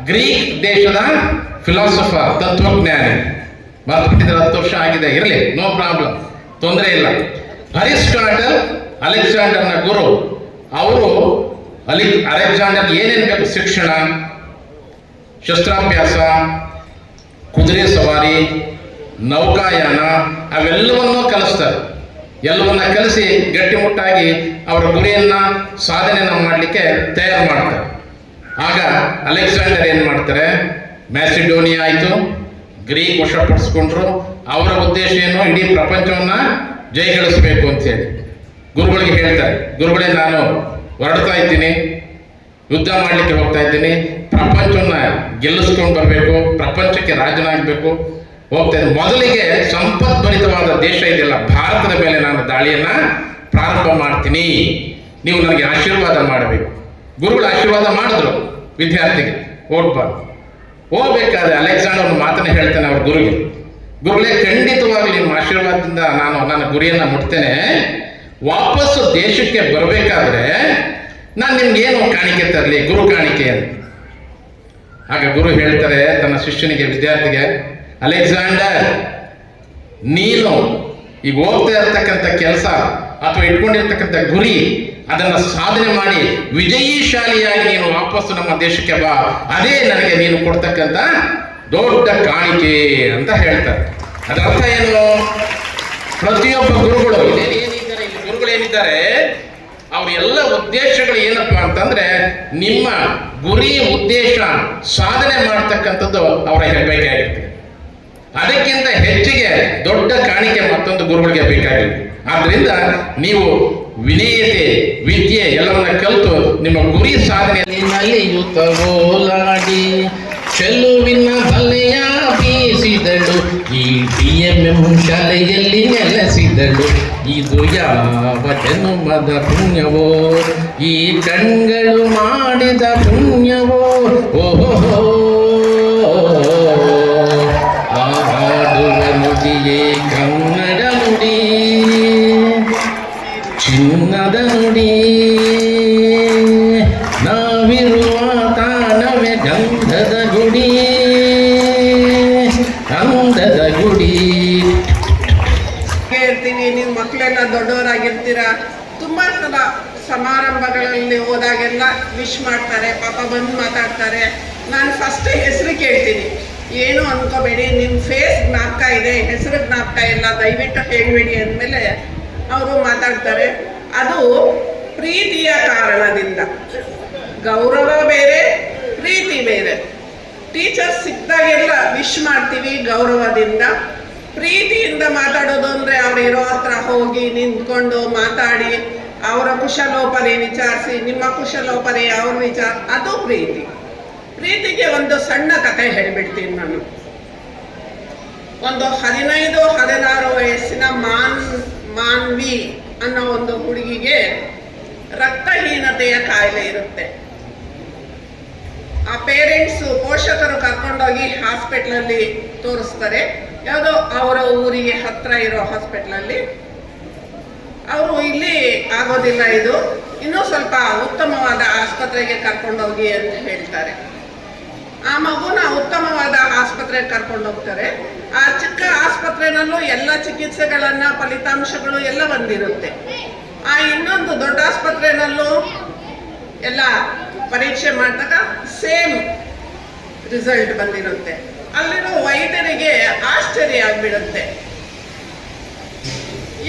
ಗ್ರೀಕ್ ದೇಶದ ಫಿಲಾಸಫರ್, ತತ್ವಜ್ಞಾನಿ. ಮರ್ತ್ಬಿಟ್ಟಿದ್ರೆ 10 ವರ್ಷ ಆಗಿದೆ, ಇರಲಿ, ನೋ ಪ್ರಾಬ್ಲಮ್, ತೊಂದರೆ ಇಲ್ಲ. ಅರಿಸ್ಟಾಟಲ್ ಅಲೆಕ್ಸಾಂಡರ್ನ ಗುರು. ಅವರು ಅಲೆಕ್ಸಾಂಡರ್ ಏನೇನು ಬೇಕು, ಶಿಕ್ಷಣ, ಶಸ್ತ್ರಾಭ್ಯಾಸ, ಕುದುರೆ ಸವಾರಿ, ನೌಕಾಯಾನ, ಅವೆಲ್ಲವನ್ನೂ ಕಲಿಸ್ತಾರೆ. ಎಲ್ಲವನ್ನ ಕಲಿಸಿ ಗಟ್ಟಿಮುಟ್ಟಾಗಿ ಅವರ ಗುರಿಯನ್ನ ಸಾಧನೆಯನ್ನ ಮಾಡಲಿಕ್ಕೆ ತಯಾರು ಮಾಡ್ತಾರೆ. ಆಗ ಅಲೆಕ್ಸಾಂಡರ್ ಏನ್ ಮಾಡ್ತಾರೆ? ಮ್ಯಾಸಿಡೋನಿಯಾ ಆಯಿತು, ಗ್ರೀಕ್ ವಶಪಡಿಸ್ಕೊಂಡ್ರು. ಅವರ ಉದ್ದೇಶ ಏನು? ಇಡೀ ಪ್ರಪಂಚವನ್ನ ಜಯಗಳಿಸಬೇಕು ಅಂತ ಹೇಳಿ ಗುರುಗಳಿಗೆ ಹೇಳ್ತಾರೆ. ಗುರುಗಳೇ, ನಾನು ಹೊರಡ್ತಾ ಇದ್ದೀನಿ, ಯುದ್ಧ ಮಾಡಲಿಕ್ಕೆ ಹೋಗ್ತಾ ಇದ್ದೀನಿ, ಪ್ರಪಂಚವನ್ನ ಗೆಲ್ಲಿಸ್ಕೊಂಡು ಬರಬೇಕು, ಪ್ರಪಂಚಕ್ಕೆ ರಾಜನಾಗಬೇಕು, ಹೋಗ್ತಾ ಇದ್ದೀನಿ. ಮೊದಲಿಗೆ ಸಂಪದ್ಭರಿತವಾದ ದೇಶ ಇದೆಯಲ್ಲ ಭಾರತದ ಮೇಲೆ ನಾನು ದಾಳಿಯನ್ನ ಪ್ರಾರಂಭ ಮಾಡ್ತೀನಿ, ನೀವು ನನಗೆ ಆಶೀರ್ವಾದ ಮಾಡಬೇಕು. ಗುರುಗಳು ಆಶೀರ್ವಾದ ಮಾಡಿದ್ರು ವಿದ್ಯಾರ್ಥಿಗೆ, ಓಡ್ಬಾರ್ದು. ಹೋಗ್ಬೇಕಾದ್ರೆ ಅಲೆಕ್ಸಾಂಡರ್ ಒಂದು ಮಾತನ್ನ ಹೇಳ್ತಾನೆ ಅವ್ರ ಗುರುಗೆ. ಗುರುಗಳೇ, ಖಂಡಿತವಾಗ್ಲಿ ನಿಮ್ಮ ಆಶೀರ್ವಾದದಿಂದ ನಾನು ನನ್ನ ಗುರಿಯನ್ನ ಮುಟ್ತೇನೆ. ವಾಪಸ್ಸು ದೇಶಕ್ಕೆ ಬರಬೇಕಾದ್ರೆ ನಾನು ನಿಮ್ಗೆ ಏನು ಕಾಣಿಕೆ ತರಲಿ, ಗುರು ಕಾಣಿಕೆ ಅಂತ. ಆಗ ಗುರು ಹೇಳ್ತಾರೆ ತನ್ನ ಶಿಷ್ಯನಿಗೆ, ವಿದ್ಯಾರ್ಥಿಗೆ, ಅಲೆಕ್ಸಾಂಡರ್, ನೀನು ಈಗ ಹೋಗ್ತಾ ಇರ್ತಕ್ಕಂಥ ಕೆಲಸ ಅಥವಾ ಇಟ್ಕೊಂಡಿರ್ತಕ್ಕಂಥ ಗುರಿ, ಅದನ್ನು ಸಾಧನೆ ಮಾಡಿ ವಿಜಯೀಶಾಲಿಯಾಗಿ ನೀನು ವಾಪಸ್ಸು ನಮ್ಮ ದೇಶಕ್ಕೆ ಬಾ, ಅದೇ ನನಗೆ ನೀನು ಕೊಡ್ತಕ್ಕಂಥ ದೊಡ್ಡ ಕಾಣಿಕೆ ಅಂತ ಹೇಳ್ತಾರೆ. ಅದರ ಅರ್ಥ ಏನು? ಪ್ರತಿಯೊಬ್ಬ ಗುರುಗಳು ಏನಿದ್ದಾರೆ, ಇಲ್ಲಿ ಗುರುಗಳು ಏನಿದ್ದಾರೆ, ಅವ್ರ ಎಲ್ಲ ಉದ್ದೇಶಗಳು ಏನಪ್ಪಾ ಅಂತಂದ್ರೆ, ನಿಮ್ಮ ಗುರಿ ಉದ್ದೇಶ ಸಾಧನೆ ಮಾಡ್ತಕ್ಕಂಥದ್ದು ಅವರ ಹೆಬ್ಬಯಕೆಯಾಗಿರ್ತದೆ. ಅದಕ್ಕಿಂತ ಹೆಚ್ಚಿಗೆ ದೊಡ್ಡ ಕಾಣಿಕೆ ಮತ್ತೊಂದು ಗುರುಗಳಿಗೆ ಬೇಕಾಗಿಲ್ಲ. ಆದ್ರಿಂದ ನೀವು ವಿನಯತೆ, ವಿದ್ಯೆ ಎಲ್ಲವನ್ನ ಕಲಿತು ನಿಮ್ಮ ಗುರಿ ಸಾಧನೆಯಲ್ಲಿ ನಲಿಯುತ್ತೋಲಾಡಿ ಚೆಲುವಿನ ಬಲೆಯ ಬೀಸಿದಳು, ಈ DMM ಶಾಲೆಯಲ್ಲಿ ನೆಲೆಸಿದಳು. ಇದು ಯಾವ ಜನುಮದ ಪುಣ್ಯವೋ, ಈ ಕಣ್ಗಳು ಮಾಡಿದ ಪುಣ್ಯವೋ, ಓಹೋ ಆಡುವ ನುಡಿಯೇ ಕನ್ನಡ ನುಡಿ, ಚಿನ್ನದ ನುಡಿ, ನಾವಿರುವ ತಾಣವೇ ಗಂಧದ ಗುಡಿ, ಅಂದದ ಗುಡಿ. ಹೇಳ್ತೀನಿ, ನಿಮ್ಮ ಮಕ್ಕಳೆಲ್ಲ ದೊಡ್ಡವರಾಗಿರ್ತೀರಾ, ತುಂಬಾ ಸಲ ಸಮಾರಂಭಗಳಲ್ಲಿ ಹೋದಾಗೆಲ್ಲ ವಿಶ್ ಮಾಡ್ತಾರೆ, ಪಾಪ ಬಂದು ಮಾತಾಡ್ತಾರೆ. ನಾನು ಫಸ್ಟ್ ಹೆಸರು ಕೇಳ್ತೀನಿ, ಏನು ಅನ್ಕೋಬೇಡಿ, ನಿಮ್ಮ ಫೇಸ್ ಜ್ಞಾಪಕ ಇದೆ, ಹೆಸರು ಜ್ಞಾಪಕ ಇಲ್ಲ, ದಯವಿಟ್ಟು ಹೇಳಬೇಡಿ ಅಂದಮೇಲೆ ಅವರು ಮಾತಾಡ್ತಾರೆ. ಅದು ಪ್ರೀತಿಯ ಕಾರಣದಿಂದ. ಗೌರವ ಬೇರೆ, ಪ್ರೀತಿ ಬೇರೆ. ಟೀಚರ್ಸ್ ಸಿಕ್ಕಿದಾಗೆಲ್ಲ ವಿಶ್ ಮಾಡ್ತೀವಿ ಗೌರವದಿಂದ. ಪ್ರೀತಿಯಿಂದ ಮಾತಾಡೋದು ಅಂದರೆ ಅವ್ರು ಇರೋ ಹತ್ರ ಹೋಗಿ ನಿಂತ್ಕೊಂಡು ಮಾತಾಡಿ ಅವರ ಕುಶಲೋಪರಿ ವಿಚಾರಿಸಿ, ನಿಮ್ಮ ಕುಶಲೋಪರಿ ಅವ್ರ ವಿಚಾರ, ಅದು ಪ್ರೀತಿ. ಪ್ರೀತಿಗೆ ಒಂದು ಸಣ್ಣ ಕಥೆ ಹೇಳ್ಬಿಡ್ತೀನಿ ನಾನು. ಒಂದು 15-16 ವಯಸ್ಸಿನ ಮಾನ್ವಿ ಅನ್ನೋ ಒಂದು ಹುಡುಗಿಗೆ ರಕ್ತಹೀನತೆಯ ಕಾಯಿಲೆ ಇರುತ್ತೆ. ಆ ಪೇರೆಂಟ್ಸು, ಪೋಷಕರು ಕರ್ಕೊಂಡೋಗಿ ಹಾಸ್ಪಿಟ್ಲಲ್ಲಿ ತೋರಿಸ್ತಾರೆ, ಯಾವುದೋ ಅವರ ಊರಿಗೆ ಹತ್ರ ಇರೋ ಹಾಸ್ಪಿಟ್ಲಲ್ಲಿ. ಅವರು ಇಲ್ಲಿ ಆಗೋದಿಲ್ಲ, ಇದು ಇನ್ನೂ ಸ್ವಲ್ಪ ಉತ್ತಮವಾದ ಆಸ್ಪತ್ರೆಗೆ ಕರ್ಕೊಂಡೋಗಿ ಅಂತ ಹೇಳ್ತಾರೆ. ಆ ಮಗುನ ಉತ್ತಮವಾದ ಆಸ್ಪತ್ರೆಗೆ ಕರ್ಕೊಂಡು ಹೋಗ್ತಾರೆ. ಆ ಚಿಕ್ಕ ಆಸ್ಪತ್ರೆನಲ್ಲೂ ಎಲ್ಲ ಚಿಕಿತ್ಸೆಗಳನ್ನ, ಫಲಿತಾಂಶಗಳು ಎಲ್ಲ ಬಂದಿರುತ್ತೆ. ಆ ಇನ್ನೊಂದು ದೊಡ್ಡ ಆಸ್ಪತ್ರೆನಲ್ಲೂ ಎಲ್ಲ ಪರೀಕ್ಷೆ ಮಾಡಿದಾಗ ಸೇಮ್ ರಿಸಲ್ಟ್ ಬಂದಿರುತ್ತೆ. ಅಲ್ಲಿರೋ ವೈದ್ಯರಿಗೆ ಆಶ್ಚರ್ಯ ಆಗ್ಬಿಡುತ್ತೆ.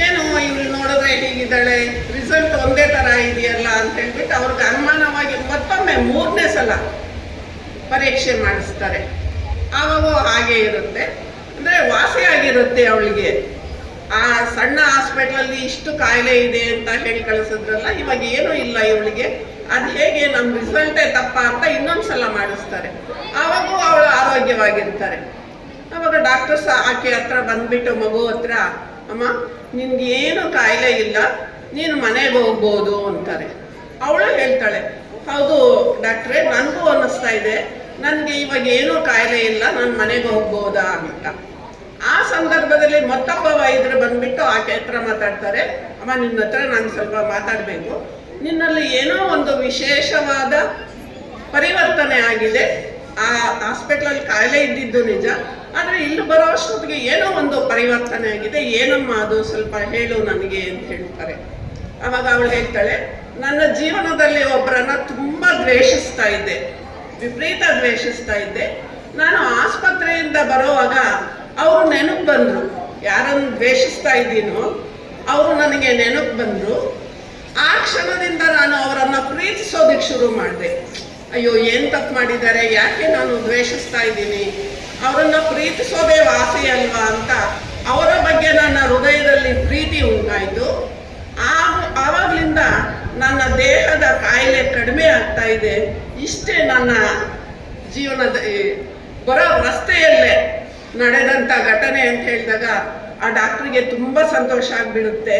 ಏನು ಇವ್ರು ನೋಡಿದ್ರೆ ಹೀಗಿದ್ದಾಳೆ, ರಿಸಲ್ಟ್ ಒಂದೇ ಥರ ಇದೆಯಲ್ಲ ಅಂತ ಹೇಳ್ಬಿಟ್ಟು ಅವ್ರಿಗೆ ಅನುಮಾನವಾಗಿ ಮತ್ತೊಮ್ಮೆ 3ನೇ ಸಲ ಪರೀಕ್ಷೆ ಮಾಡಿಸ್ತಾರೆ. ಆವಾಗೂ ಹಾಗೆ ಇರುತ್ತೆ, ಅಂದರೆ ವಾಸಿಯಾಗಿರುತ್ತೆ ಅವಳಿಗೆ. ಆ ಸಣ್ಣ ಹಾಸ್ಪಿಟ್ಲಲ್ಲಿ ಇಷ್ಟು ಕಾಯಿಲೆ ಇದೆ ಅಂತ ಹೇಳಿ ಕಳಿಸಿದ್ರಲ್ಲ, ಇವಾಗ ಏನೂ ಇಲ್ಲ ಇವಳಿಗೆ, ಅದು ಹೇಗೆ ನಮ್ಮ ರಿಸಲ್ಟೇ ತಪ್ಪ ಅಂತ ಇನ್ನೊಂದ್ಸಲ ಮಾಡಿಸ್ತಾರೆ. ಆವಾಗೂ ಅವಳು ಆರೋಗ್ಯವಾಗಿರ್ತಾರೆ. ಅವಾಗ ಡಾಕ್ಟರ್ಸ್ ಆಕೆ ಹತ್ರ ಬಂದ್ಬಿಟ್ಟು ಮಗು ಹತ್ರ, ಅಮ್ಮ ನಿನ್ಗೆ ಏನು ಕಾಯಿಲೆ ಇಲ್ಲ, ನೀನು ಮನೆಗೆ ಹೋಗ್ಬೋದು ಅಂತಾರೆ. ಅವಳು ಹೇಳ್ತಾಳೆ, ಹೌದು ಡಾಕ್ಟ್ರೇ, ನನಗೂ ಅನ್ನಿಸ್ತಾ ಇದೆ, ನನಗೆ ಇವಾಗ ಏನೂ ಕಾಯಿಲೆ ಇಲ್ಲ, ನಾನು ಮನೆಗೆ ಹೋಗ್ಬೋದಾ ಅಂತ. ಆ ಸಂದರ್ಭದಲ್ಲಿ ಮತ್ತೊಬ್ಬ ವೈದ್ಯರು ಬಂದ್ಬಿಟ್ಟು ಆಕೆ ಹತ್ರ ಮಾತಾಡ್ತಾರೆ, ಅಮ್ಮ ನಿನ್ನ ಹತ್ರ ನಾನು ಸ್ವಲ್ಪ ಮಾತಾಡಬೇಕು, ನಿನ್ನಲ್ಲಿ ಏನೋ ಒಂದು ವಿಶೇಷವಾದ ಪರಿವರ್ತನೆ ಆಗಿದೆ. ಆ ಹಾಸ್ಪಿಟ್ಲಲ್ಲಿ ಕಾಯಿಲೆ ಇದ್ದಿದ್ದು ನಿಜ, ಆದರೆ ಇಲ್ಲಿ ಬರೋ ಅಷ್ಟೊತ್ತಿಗೆ ಏನೋ ಒಂದು ಪರಿವರ್ತನೆ ಆಗಿದೆ, ಏನಮ್ಮ ಅದು ಸ್ವಲ್ಪ ಹೇಳು ನನಗೆ ಅಂತ ಹೇಳ್ತಾರೆ. ಆವಾಗ ಅವಳು ಹೇಳ್ತಾಳೆ, ನನ್ನ ಜೀವನದಲ್ಲಿ ಒಬ್ಬರನ್ನ ತುಂಬ ದ್ವೇಷಿಸ್ತಾ ಇದ್ದೆ, ವಿಪರೀತ ದ್ವೇಷಿಸ್ತಾ ಇದ್ದೆ. ನಾನು ಆಸ್ಪತ್ರೆಯಿಂದ ಬರುವಾಗ ಅವರು ನೆನಪು ಬಂದರು, ಯಾರನ್ನು ದ್ವೇಷಿಸ್ತಾ ಇದ್ದೀನೋ ಅವರು ನನಗೆ ನೆನಪು ಬಂದರು. ಆ ಕ್ಷಣದಿಂದ ನಾನು ಅವರನ್ನು ಪ್ರೀತಿಸೋದಕ್ಕೆ ಶುರು ಮಾಡಿದೆ. ಅಯ್ಯೋ ಏನು ತಪ್ಪು ಮಾಡಿದ್ದಾರೆ, ಯಾಕೆ ನಾನು ದ್ವೇಷಿಸ್ತಾ ಇದ್ದೀನಿ, ಅವರನ್ನು ಪ್ರೀತಿಸೋದೇ ವಾಸಿ ಅಲ್ವಾ ಅಂತ ಅವರ ಬಗ್ಗೆ ನನ್ನ ಹೃದಯದಲ್ಲಿ ಪ್ರೀತಿ ಉಂಟಾಯಿತು. ಆವಾಗಲಿಂದ ನನ್ನ ದೇಹದ ಕಾಯಿಲೆ ಕಡಿಮೆ ಆಗ್ತಾ ಇದೆ. ಇಷ್ಟೇ ನನ್ನ ಜೀವನದ ಬರೋ ರಸ್ತೆಯಲ್ಲೇ ನಡೆದಂಥ ಘಟನೆ ಅಂತ ಹೇಳಿದಾಗ ಆ ಡಾಕ್ಟ್ರಿಗೆ ತುಂಬ ಸಂತೋಷ ಆಗಿಬಿಡುತ್ತೆ.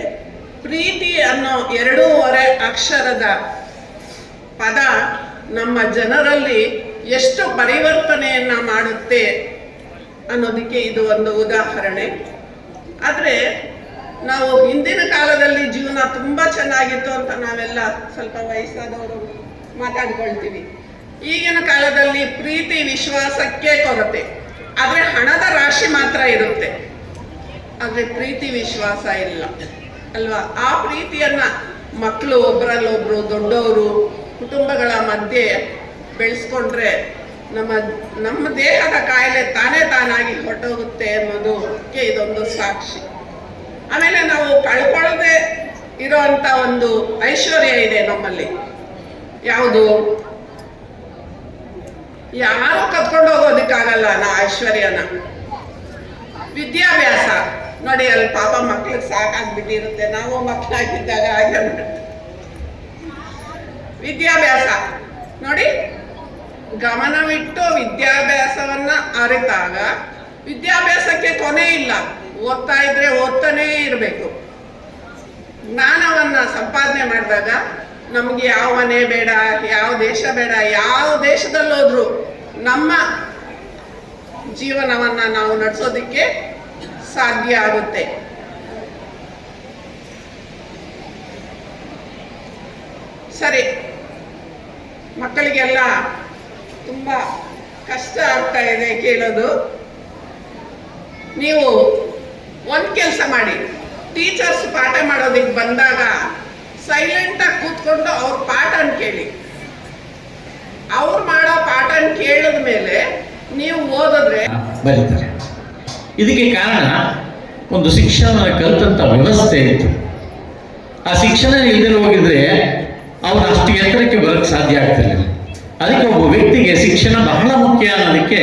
ಪ್ರೀತಿ ಅನ್ನೋ 2.5 ಅಕ್ಷರದ ಪದ ನಮ್ಮ ಜನರಲ್ಲಿ ಎಷ್ಟು ಪರಿವರ್ತನೆಯನ್ನು ಮಾಡುತ್ತೆ ಅನ್ನೋದಕ್ಕೆ ಇದು ಒಂದು ಉದಾಹರಣೆ. ಆದರೆ ನಾವು ಹಿಂದಿನ ಕಾಲದಲ್ಲಿ ಜೀವನ ತುಂಬ ಚೆನ್ನಾಗಿತ್ತು ಅಂತ ನಾವೆಲ್ಲ ಸ್ವಲ್ಪ ವಯಸ್ಸಾದವರು ಮಾತಾಡ್ಕೊಳ್ತೀವಿ. ಈಗಿನ ಕಾಲದಲ್ಲಿ ಪ್ರೀತಿ ವಿಶ್ವಾಸಕ್ಕೆ ಕೊರತೆ, ಆದರೆ ಹಣದ ರಾಶಿ ಮಾತ್ರ ಇರುತ್ತೆ, ಆದರೆ ಪ್ರೀತಿ ವಿಶ್ವಾಸ ಇಲ್ಲ ಅಲ್ವಾ? ಆ ಪ್ರೀತಿಯನ್ನ ಮಕ್ಕಳು ಒಬ್ಬರಲ್ಲೊಬ್ರು, ದೊಡ್ಡವರು, ಕುಟುಂಬಗಳ ಮಧ್ಯೆ ಬೆಳೆಸ್ಕೊಂಡ್ರೆ ನಮ್ಮ ದೇಹದ ಕಾಯಿಲೆ ತಾನಾಗಿ ಹೊರಟೋಗುತ್ತೆ ಅನ್ನೋದಕ್ಕೆ ಇದೊಂದು ಸಾಕ್ಷಿ. ಆಮೇಲೆ ನಾವು ಕಳ್ಕೊಳ್ಳದೆ ಇರೋಂಥ ಒಂದು ಐಶ್ವರ್ಯ ಇದೆ ನಮ್ಮಲ್ಲಿ. ಯಾವುದು? ಯಾರು ಕತ್ಕೊಂಡು ಹೋಗೋದಕ್ಕಾಗಲ್ಲ ನಾ ಐಶ್ವರ್ಯನ. ವಿದ್ಯಾಭ್ಯಾಸ ನೋಡಿ, ಅಲ್ಲಿ ಪಾಪ ಮಕ್ಳಿಗೆ ಸಾಕಾಗ್ಬಿಟ್ಟಿರುತ್ತೆ, ನಾವು ಮಕ್ಕಳಾಗಿದ್ದಾಗ ಹಾಗೆ. ವಿದ್ಯಾಭ್ಯಾಸ ನೋಡಿ, ಗಮನವಿಟ್ಟು ವಿದ್ಯಾಭ್ಯಾಸವನ್ನ ಅರಿತಾಗ ವಿದ್ಯಾಭ್ಯಾಸಕ್ಕೆ ಕೊನೆ ಇಲ್ಲ, ಓದ್ತಾ ಇದ್ರೆ ಓದ್ತಾನೇ ಇರಬೇಕು. ಜ್ಞಾನವನ್ನ ಸಂಪಾದನೆ ಮಾಡಿದಾಗ ನಮಗೆ ಯಾವ ಮನೆ ಬೇಡ, ಯಾವ ದೇಶ ಬೇಡ, ಯಾವ ದೇಶದಲ್ಲೋದ್ರೂ ನಮ್ಮ ಜೀವನವನ್ನ ನಾವು ನಡೆಸೋದಕ್ಕೆ ಸಾಧ್ಯ ಆಗುತ್ತೆ. ಸರಿ, ಮಕ್ಕಳಿಗೆಲ್ಲ ತುಂಬ ಕಷ್ಟ ಆಗ್ತಾ ಇದೆ ಕೇಳೋದು. ನೀವು ಒಂದು ಕೆಲಸ ಮಾಡಿ, ಟೀಚರ್ಸ್ ಪಾಠ ಮಾಡೋದಕ್ಕೆ ಬಂದಾಗ ಸೈಲೆಂಟಾಗಿ ಕೂತ್ಕೊಂಡು ಅವ್ರ ಪಾಠನ ಕೇಳಿ. ಅವ್ರು ಮಾಡೋ ಪಾಠನ ಕೇಳಿದ ಮೇಲೆ ನೀವು ಓದಿದ್ರೆ ಬರೀತಾರೆ. ಇದಕ್ಕೆ ಕಾರಣ ಒಂದು ಶಿಕ್ಷಣ ಕಲಿತಂಥ ವ್ಯವಸ್ಥೆ ಇತ್ತು. ಆ ಶಿಕ್ಷಣ ಇಲ್ಲದೆ ಹೋಗಿದ್ರೆ ಅವ್ರು ಅಷ್ಟು ಎತ್ತರಕ್ಕೆ ಬರೋಕ್ಕೆ ಸಾಧ್ಯ ಆಗ್ತಿರಲಿಲ್ಲ. ಅದಕ್ಕೆ ಒಬ್ಬ ವ್ಯಕ್ತಿಗೆ ಶಿಕ್ಷಣ ಬಹಳ ಮುಖ್ಯ ಅನ್ನೋದಕ್ಕೆ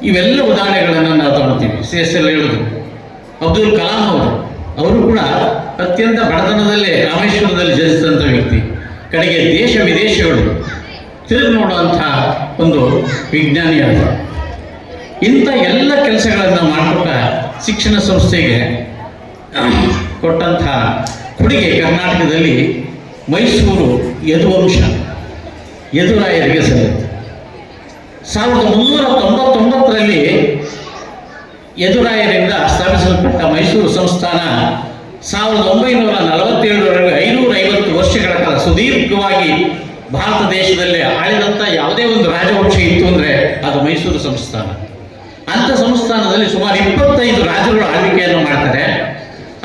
ಇವೆಲ್ಲ ಉದಾಹರಣೆಗಳನ್ನು ನಾವು ತಗೊಳ್ತೀವಿ. CSL ಹೇಳಿದ್ರು, ಅಬ್ದುಲ್ ಕಲಾಂ ಅವರು ಕೂಡ ಅತ್ಯಂತ ಬಡತನದಲ್ಲೇ ರಾಮೇಶ್ವರದಲ್ಲಿ ಜನಿಸಿದಂಥ ವ್ಯಕ್ತಿ, ಕಡೆಗೆ ದೇಶ ವಿದೇಶಗಳು ತಿರುಗಿ ನೋಡುವಂಥ ಒಂದು ವಿಜ್ಞಾನಿಯಾದ. ಇಂಥ ಎಲ್ಲ ಕೆಲಸಗಳನ್ನು ಮಾಡಿಕೊಟ್ಟ ಶಿಕ್ಷಣ ಸಂಸ್ಥೆಗೆ ಕೊಟ್ಟಂಥ ಕೊಡುಗೆ ಕರ್ನಾಟಕದಲ್ಲಿ ಮೈಸೂರು ಯದುವಂಶ ಯದುರಾಯರಿಗೆ ಸಲ್ಲಿತು. 1399ರಲ್ಲಿ ಯದುರಾಯರಿಂದ ಸ್ಥಾಪಿಸಲ್ಪಟ್ಟ ಮೈಸೂರು ಸಂಸ್ಥಾನ 1947ರವರೆಗೆ 550 ವರ್ಷಗಳ ಕಾಲ ಸುದೀರ್ಘವಾಗಿ ಭಾರತ ದೇಶದಲ್ಲಿ ಆಳಿದಂಥ ಯಾವುದೇ ಒಂದು ರಾಜವಂಶ ಇತ್ತು ಅಂದರೆ ಅದು ಮೈಸೂರು ಸಂಸ್ಥಾನ. ಅಂಥ ಸಂಸ್ಥಾನದಲ್ಲಿ ಸುಮಾರು 25 ರಾಜರುಗಳು ಆಳ್ವಿಕೆಯನ್ನು ಮಾಡ್ತಾರೆ.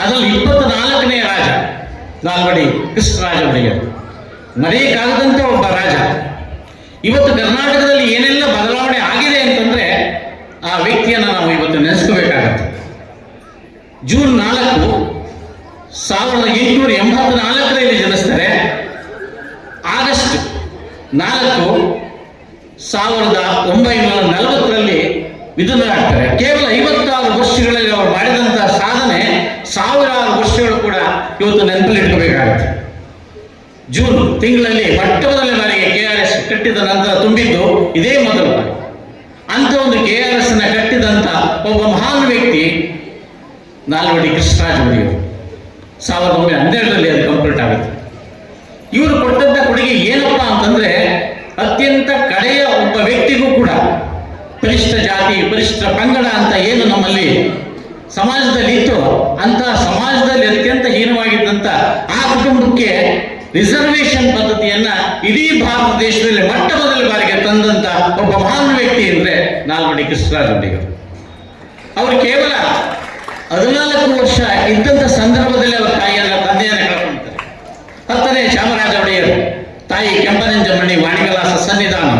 ಅದರಲ್ಲಿ 24ನೇ ರಾಜ ನಾಲ್ವಡಿ ಕೃಷ್ಣರಾಜ ಒಡೆಯರ್. ಮರೆಯಕ್ಕಾಗದಂತ ಒಬ್ಬ ರಾಜ. ಇವತ್ತು ಕರ್ನಾಟಕದಲ್ಲಿ ಏನೆಲ್ಲ ಬದಲಾವಣೆ ಆಗಿದೆ ಅಂತಂದ್ರೆ ಆ ವ್ಯಕ್ತಿಯನ್ನು ನಾವು ಇವತ್ತು ನೆನೆಸ್ಕೋಬೇಕಾಗತ್ತೆ. ಜೂನ್ 4, 1884ರಲ್ಲಿ ಜನಿಸ್ತಾರೆ. ಆಗಸ್ಟ್ 4, 1940ರಲ್ಲಿ ವಿಧುನರಾಗ್ತಾರೆ. ಕೇವಲ 56 ವರ್ಷಗಳಲ್ಲಿ ಅವರು ಮಾಡಿದಂತಹ ಸಾಧನೆ ಸಾವಿರಾರು ವರ್ಷಗಳು ಕೂಡ ಇವತ್ತು ನೆನಪಲ್ಲಿ ಇಟ್ಕೋಬೇಕಾಗುತ್ತೆ. ಜೂನ್ ತಿಂಗಳಲ್ಲಿ ಮೊದಲ ಬಾರಿಗೆ KRS ಕಟ್ಟಿದ ನಂತರ ತುಂಬಿದ್ದು ಇದೇ ಮೊದಲ ಬಾರಿ. ಅಂತ ಒಂದು KRS ಕಟ್ಟಿದಂತ ಒಬ್ಬ ಮಹಾನ್ ವ್ಯಕ್ತಿ ನಾಲ್ವಡಿ ಕೃಷ್ಣರಾಜ ಒಡೆಯರು. 1912ರಲ್ಲಿ ಅದು ಕಂಪ್ಲೀಟ್ ಆಗುತ್ತೆ. ಇವರು ಕೊಟ್ಟಂತ ಕೊಡುಗೆ ಏನಪ್ಪಾ ಅಂತಂದ್ರೆ ಅತ್ಯಂತ ಕಡೆಯ ಒಬ್ಬ ವ್ಯಕ್ತಿಗೂ ಕೂಡ ಪರಿಶಿಷ್ಟ ಜಾತಿ ಪರಿಶಿಷ್ಟ ಪಂಗಡ ಅಂತ ಏನು ನಮ್ಮಲ್ಲಿ ಸಮಾಜದಲ್ಲಿ ಇತ್ತು, ಅಂತಹ ಸಮಾಜದಲ್ಲಿ ಅತ್ಯಂತ ಹೀನವಾಗಿದ್ದಂತ ಆ ಕುಟುಂಬಕ್ಕೆ ರಿಸರ್ವೇಶನ್ ಪದ್ಧತಿಯನ್ನ ಇಡೀ ಭಾರತ ದೇಶದಲ್ಲಿ ಮೊದಲ ಬಾರಿಗೆ ತಂದಂತ ಒಬ್ಬ ಮಹಾನ್ ವ್ಯಕ್ತಿ ಅಂದ್ರೆ ನಾಲ್ವಡಿ ಕೃಷ್ಣರಾಜ ಒಡೆಯರು. ಅವರು ಕೇವಲ 14 ವರ್ಷ ಇದ್ದಂತ ಸಂದರ್ಭದಲ್ಲಿ ಅವರ ತಂದೆಯನ್ನ ಕಳ್ಕೊಳ್ತಾರೆ. 10ನೇ ಚಾಮರಾಜ ಒಡೆಯರು ತಾಯಿ ಕೆಂಪನಂಜಮ್ಮಣ್ಣಿ ವಾಣಿವಿಲಾಸ ಸನ್ನಿಧಾನ